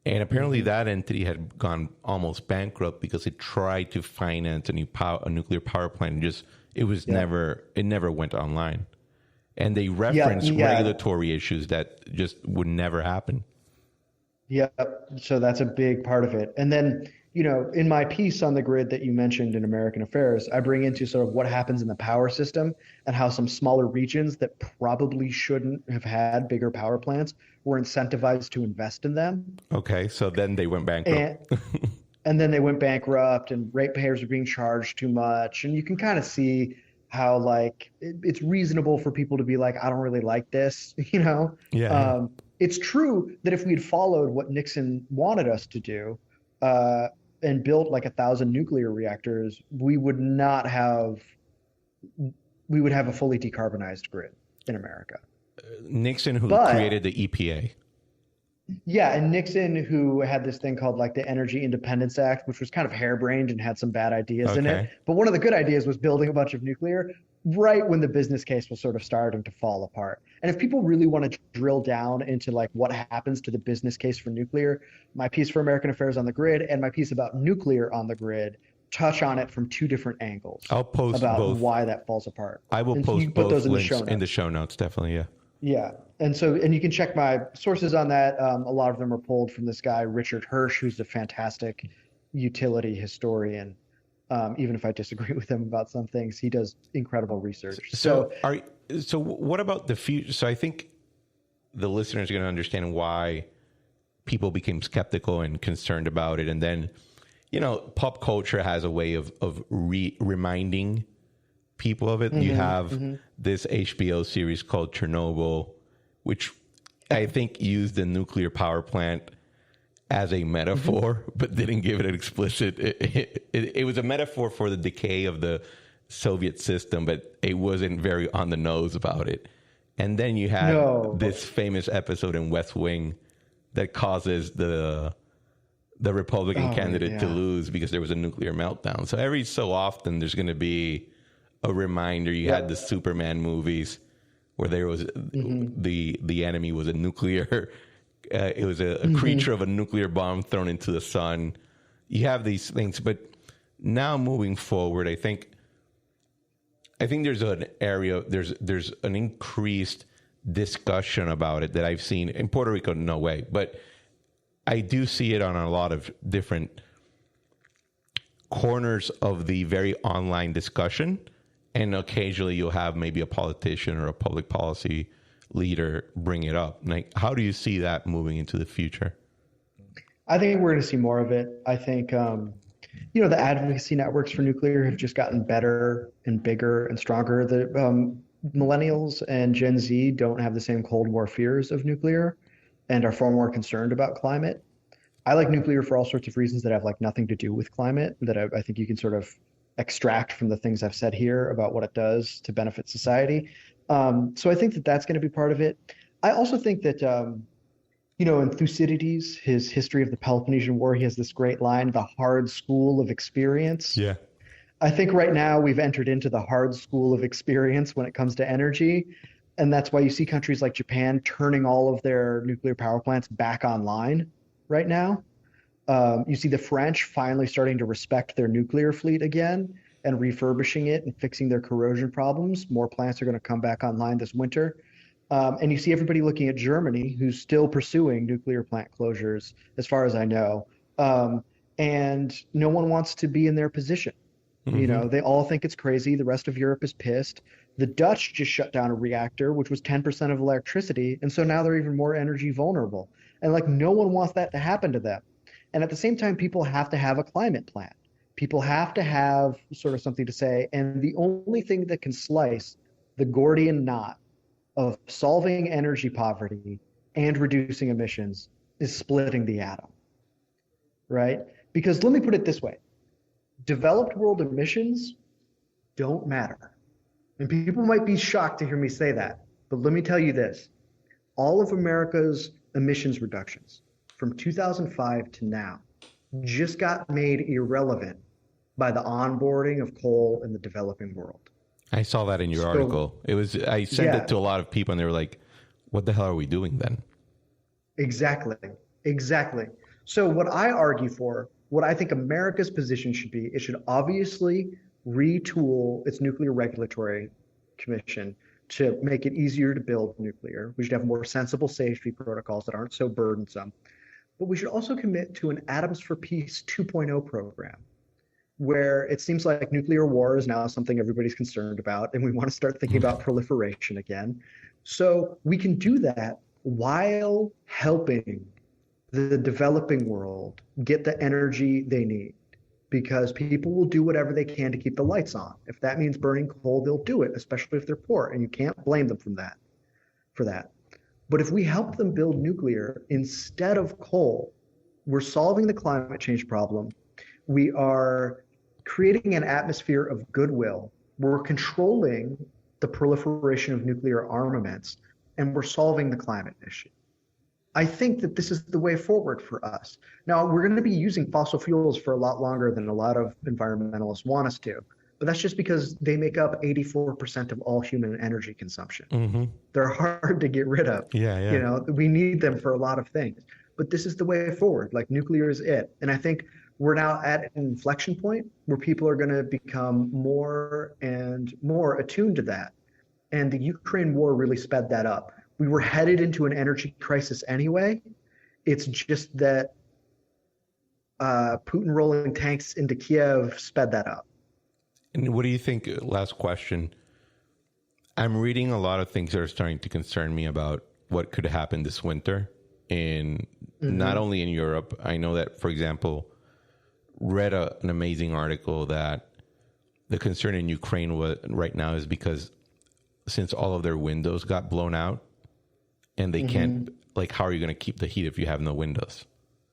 And apparently that entity had gone almost bankrupt because it tried to finance a nuclear power plant. It never went online. And they referenced regulatory issues that just would never happen. Yeah, so that's a big part of it. And then, in my piece on the grid that you mentioned in American Affairs, I bring into sort of what happens in the power system and how some smaller regions that probably shouldn't have had bigger power plants were incentivized to invest in them. Okay, so then they went bankrupt. And then they went bankrupt and ratepayers are being charged too much. And you can kind of see how it's reasonable for people to be like, I don't really like this, Yeah. It's true that if we'd followed what Nixon wanted us to do and built 1,000 nuclear reactors, we would have a fully decarbonized grid in America. Nixon, who created the EPA. Yeah, and Nixon, who had this thing called the Energy Independence Act, which was kind of harebrained and had some bad ideas in it. But one of the good ideas was building a bunch of nuclear right when the business case was sort of starting to fall apart. And if people really want to drill down into what happens to the business case for nuclear, my piece for American Affairs on the Grid and my piece about nuclear on the Grid touch on it from two different angles. I'll post about both. Why that falls apart. I will post both links in the show notes, definitely, yeah. Yeah. And you can check my sources on that. A lot of them are pulled from this guy, Richard Hirsch, who's a fantastic utility historian. Even if I disagree with him about some things, he does incredible research. So what about the future? So I think the listeners are going to understand why people became skeptical and concerned about it. And then, pop culture has a way of reminding people of it. Mm-hmm, you have this HBO series called Chernobyl, which I think used the nuclear power plant as a metaphor, but didn't give it an explicit. It was a metaphor for the decay of the Soviet system, but it wasn't very on the nose about it. And then you had this famous episode in West Wing that causes the Republican candidate to lose because there was a nuclear meltdown. So every so often there's going to be a reminder. You had the Superman movies where there was the enemy was a nuclear. It was a creature of a nuclear bomb thrown into the sun. You have these things, but now moving forward, I think there's an area, there's an increased discussion about it that I've seen in Puerto Rico. No way, but I do see it on a lot of different corners of the very online discussion, and occasionally you'll have maybe a politician or a public policy leader bring it up. Like, how do you see that moving into the future? I think we're going to see more of it. I think, the advocacy networks for nuclear have just gotten better and bigger and stronger. The millennials and Gen Z don't have the same Cold War fears of nuclear and are far more concerned about climate. I like nuclear for all sorts of reasons that have like nothing to do with climate, that I think you can sort of extract from the things I've said here about what it does to benefit society. So I think that that's going to be part of it. I also think that, in Thucydides, his history of the Peloponnesian War, he has this great line, the hard school of experience. Yeah. I think right now we've entered into the hard school of experience when it comes to energy. And that's why you see countries like Japan turning all of their nuclear power plants back online right now. You see the French finally starting to respect their nuclear fleet again and refurbishing it and fixing their corrosion problems. More plants are going to come back online this winter. And you see everybody looking at Germany, who's still pursuing nuclear plant closures, as far as I know. And no one wants to be in their position. Mm-hmm. They all think it's crazy. The rest of Europe is pissed. The Dutch just shut down a reactor, which was 10% of electricity. And so now they're even more energy vulnerable. And like, no one wants that to happen to them. And at the same time, people have to have a climate plan. People have to have sort of something to say. And the only thing that can slice the Gordian knot of solving energy poverty and reducing emissions is splitting the atom, right? Because let me put it this way. Developed world emissions don't matter. And people might be shocked to hear me say that, but let me tell you this. All of America's emissions reductions from 2005 to now just got made irrelevant by the onboarding of coal in the developing world. I saw that in your article. I sent it to a lot of people and they were like, what the hell are we doing then? Exactly. So what I argue for, what I think America's position should be, it should obviously retool its Nuclear Regulatory Commission to make it easier to build nuclear. We should have more sensible safety protocols that aren't so burdensome. But we should also commit to an Atoms for Peace 2.0 program, where it seems like nuclear war is now something everybody's concerned about, and we want to start thinking about proliferation again. So we can do that while helping the developing world get the energy they need, because people will do whatever they can to keep the lights on. If that means burning coal, they'll do it, especially if they're poor, and you can't blame them for that. But if we help them build nuclear instead of coal, we're solving the climate change problem. We are creating an atmosphere of goodwill. We're controlling the proliferation of nuclear armaments, and we're solving the climate issue. I think that this is the way forward for us. Now, we're going to be using fossil fuels for a lot longer than a lot of environmentalists want us to, but that's just because they make up 84% of all human energy consumption. Mm-hmm. They're hard to get rid of. Yeah. We need them for a lot of things, but this is the way forward. Like, nuclear is it. And I think we're now at an inflection point where people are going to become more and more attuned to that. And the Ukraine war really sped that up. We were headed into an energy crisis anyway. It's just that Putin rolling tanks into Kiev sped that up. And what do you think? Last question. I'm reading a lot of things that are starting to concern me about what could happen this winter not only in Europe. I know that, for example, read an amazing article that the concern in Ukraine right now is because since all of their windows got blown out and they can't, like, how are you going to keep the heat if you have no windows?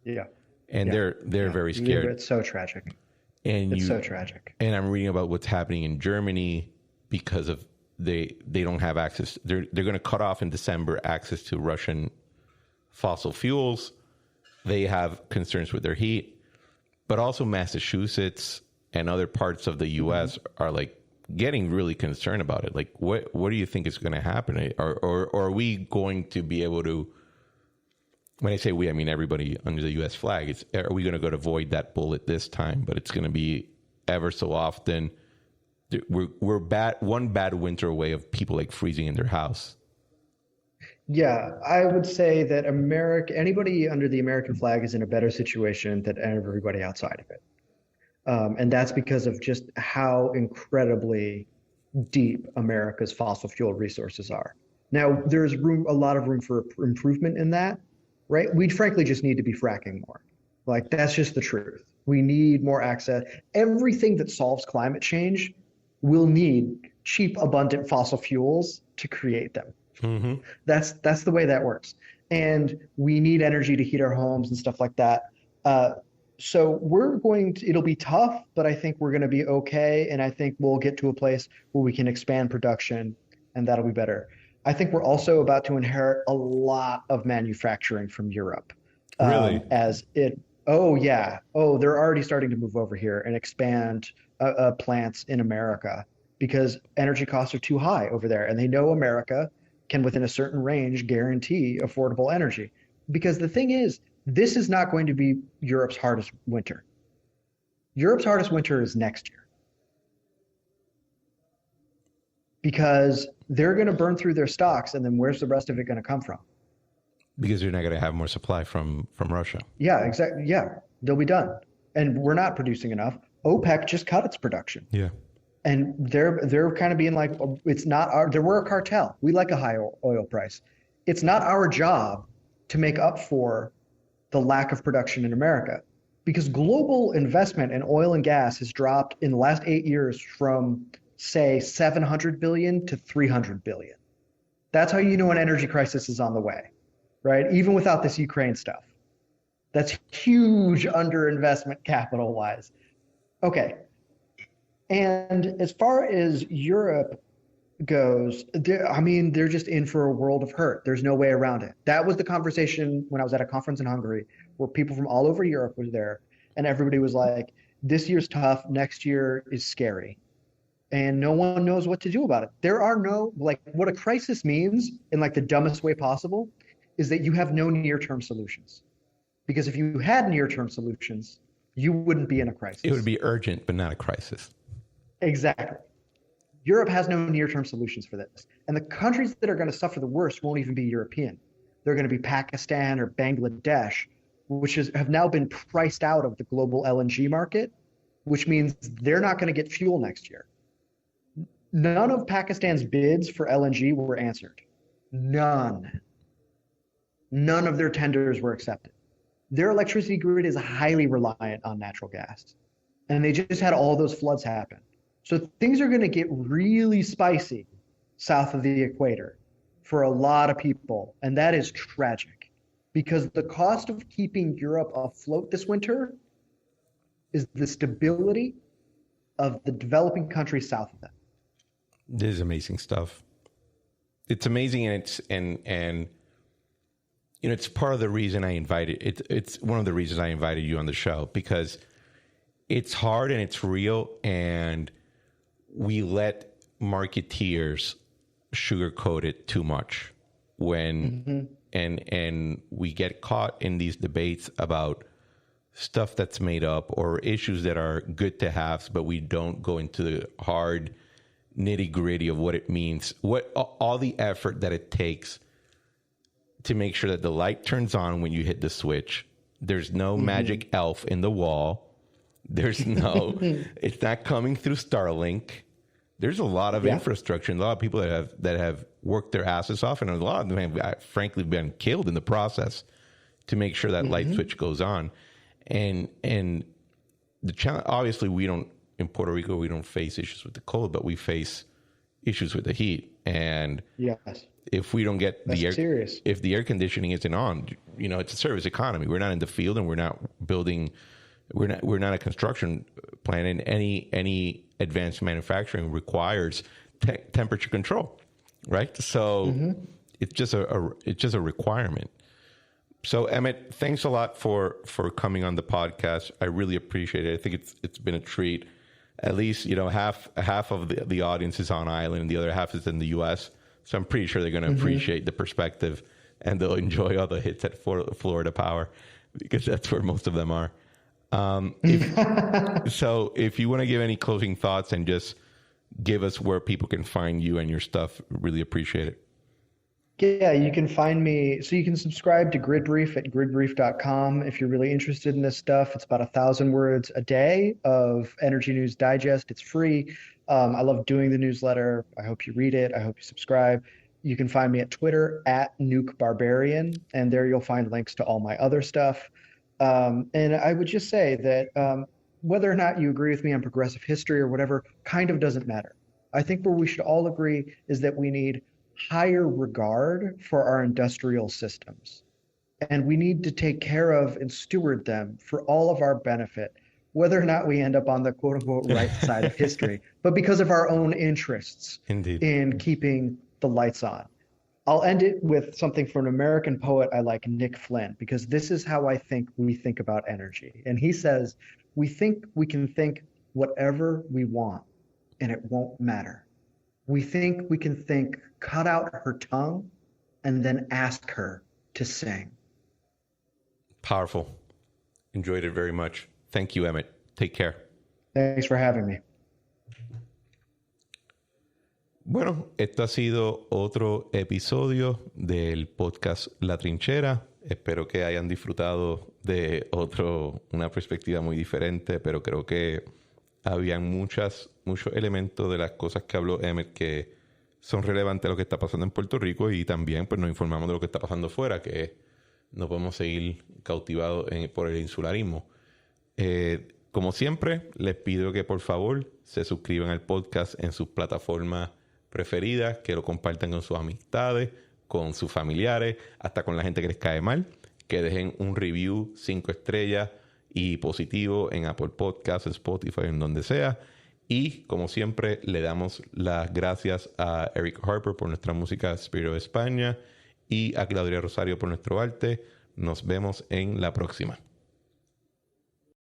Yeah. And they're very scared. It's so tragic. And it's so tragic. And I'm reading about what's happening in Germany because of they don't have access. They're going to cut off in December access to Russian fossil fuels. They have concerns with their heat. But also Massachusetts and other parts of the U.S. are like getting really concerned about it. Like, what do you think is going to happen? Or are we going to be able to, when I say we, I mean everybody under the U.S. flag, are we going to avoid that bullet this time? But it's going to be ever so often. We're one bad winter away of people like freezing in their house. Yeah, I would say that anybody under the American flag is in a better situation than everybody outside of it. And that's because of just how incredibly deep America's fossil fuel resources are. Now, there's a lot of room for improvement in that, right? We frankly just need to be fracking more. Like, that's just the truth. We need more access. Everything that solves climate change will need cheap, abundant fossil fuels to create them. Mm-hmm. That's the way that works. And we need energy to heat our homes and stuff like that. So it'll be tough, but I think we're going to be okay. And I think we'll get to a place where we can expand production, and that'll be better. I think we're also about to inherit a lot of manufacturing from Europe. Really? Oh, yeah. Oh, they're already starting to move over here and expand plants in America because energy costs are too high over there. And they know America can, within a certain range, guarantee affordable energy. Because the thing is, this is not going to be Europe's hardest winter. Europe's hardest winter is next year. Because they're going to burn through their stocks, and then where's the rest of it going to come from? Because you're not going to have more supply from Russia. Yeah, exactly. Yeah, they'll be done. And we're not producing enough. OPEC just cut its production. Yeah. And they're kind of being like, it's not we're a cartel. We like a high oil price. It's not our job to make up for the lack of production in America, because global investment in oil and gas has dropped in the last 8 years from, say, 700 billion to 300 billion. That's how you know an energy crisis is on the way, right? Even without this Ukraine stuff. That's huge underinvestment capital-wise. Okay. And as far as Europe goes, they're just in for a world of hurt. There's no way around it. That was the conversation when I was at a conference in Hungary where people from all over Europe were there, and everybody was like, this year's tough, next year is scary. And no one knows what to do about it. There are no, what a crisis means in the dumbest way possible is that you have no near-term solutions. Because if you had near-term solutions, you wouldn't be in a crisis. It would be urgent, but not a crisis. Exactly. Europe has no near-term solutions for this. And the countries that are going to suffer the worst won't even be European. They're going to be Pakistan or Bangladesh, which have now been priced out of the global LNG market, which means they're not going to get fuel next year. None of Pakistan's bids for LNG were answered. None. None of their tenders were accepted. Their electricity grid is highly reliant on natural gas. And they just had all those floods happen. So things are going to get really spicy south of the equator for a lot of people. And that is tragic because the cost of keeping Europe afloat this winter is the stability of the developing countries south of them. This is amazing stuff. It's amazing, and it's part of the reason I invited it's one of the reasons I invited you on the show, because it's hard and it's real, and we let marketeers sugarcoat it too much when and we get caught in these debates about stuff that's made up or issues that are good to have, but we don't go into the hard nitty gritty of what it means, what all the effort that it takes to make sure that the light turns on when you hit the switch. There's no magic elf in the wall. There's no, it's not coming through Starlink. There's a lot of infrastructure and a lot of people that have worked their asses off, and a lot of them have frankly been killed in the process to make sure that light switch goes on. And the challenge, obviously, we don't, in Puerto Rico, we don't face issues with the cold, but we face issues with the heat. And if we don't get if the air conditioning isn't on, it's a service economy. We're not in the field, and we're not building. We're not a construction plant. And any advanced manufacturing requires temperature control, right? So it's just a requirement. So Emmet, thanks a lot for coming on the podcast. I really appreciate it. I think it's been a treat. At least, half of the audience is on island and the other half is in the U.S. So I'm pretty sure they're going to appreciate the perspective, and they'll enjoy all the hits at Florida Power, because that's where most of them are. So if you want to give any closing thoughts and just give us where people can find you and your stuff, really appreciate it. Yeah, you can find me. So you can subscribe to Grid Brief at gridbrief.com if you're really interested in this stuff. It's about 1,000 words a day of Energy News Digest. It's free. I love doing the newsletter. I hope you read it. I hope you subscribe. You can find me at Twitter at NukeBarbarian, and there you'll find links to all my other stuff. And I would just say that whether or not you agree with me on progressive history or whatever kind of doesn't matter. I think where we should all agree is that we need higher regard for our industrial systems. And we need to take care of and steward them for all of our benefit, whether or not we end up on the quote unquote right side of history, but because of our own interests in keeping the lights on. I'll end it with something from an American poet I like, Nick Flynn, because this is how I think we think about energy. And he says, we think we can think whatever we want and it won't matter. We think we can think, cut out her tongue, and then ask her to sing. Powerful. Enjoyed it very much. Thank you, Emmet. Take care. Thanks for having me. Bueno, esto ha sido otro episodio del podcast La Trinchera. Espero que hayan disfrutado de una perspectiva muy diferente, pero creo que habían muchos elementos de las cosas que habló Emmet que son relevantes a lo que está pasando en Puerto Rico, y también pues nos informamos de lo que está pasando fuera, que no podemos seguir cautivados por el insularismo. Como siempre, les pido que por favor se suscriban al podcast en sus plataformas preferidas, que lo compartan con sus amistades, con sus familiares, hasta con la gente que les cae mal, que dejen un review 5 estrellas y positivo en Apple Podcasts, Spotify, en donde sea. Y como siempre, le damos las gracias a Eric Harper por nuestra música Espíritu de España y a Claudia Rosario por nuestro arte. Nos vemos en la próxima.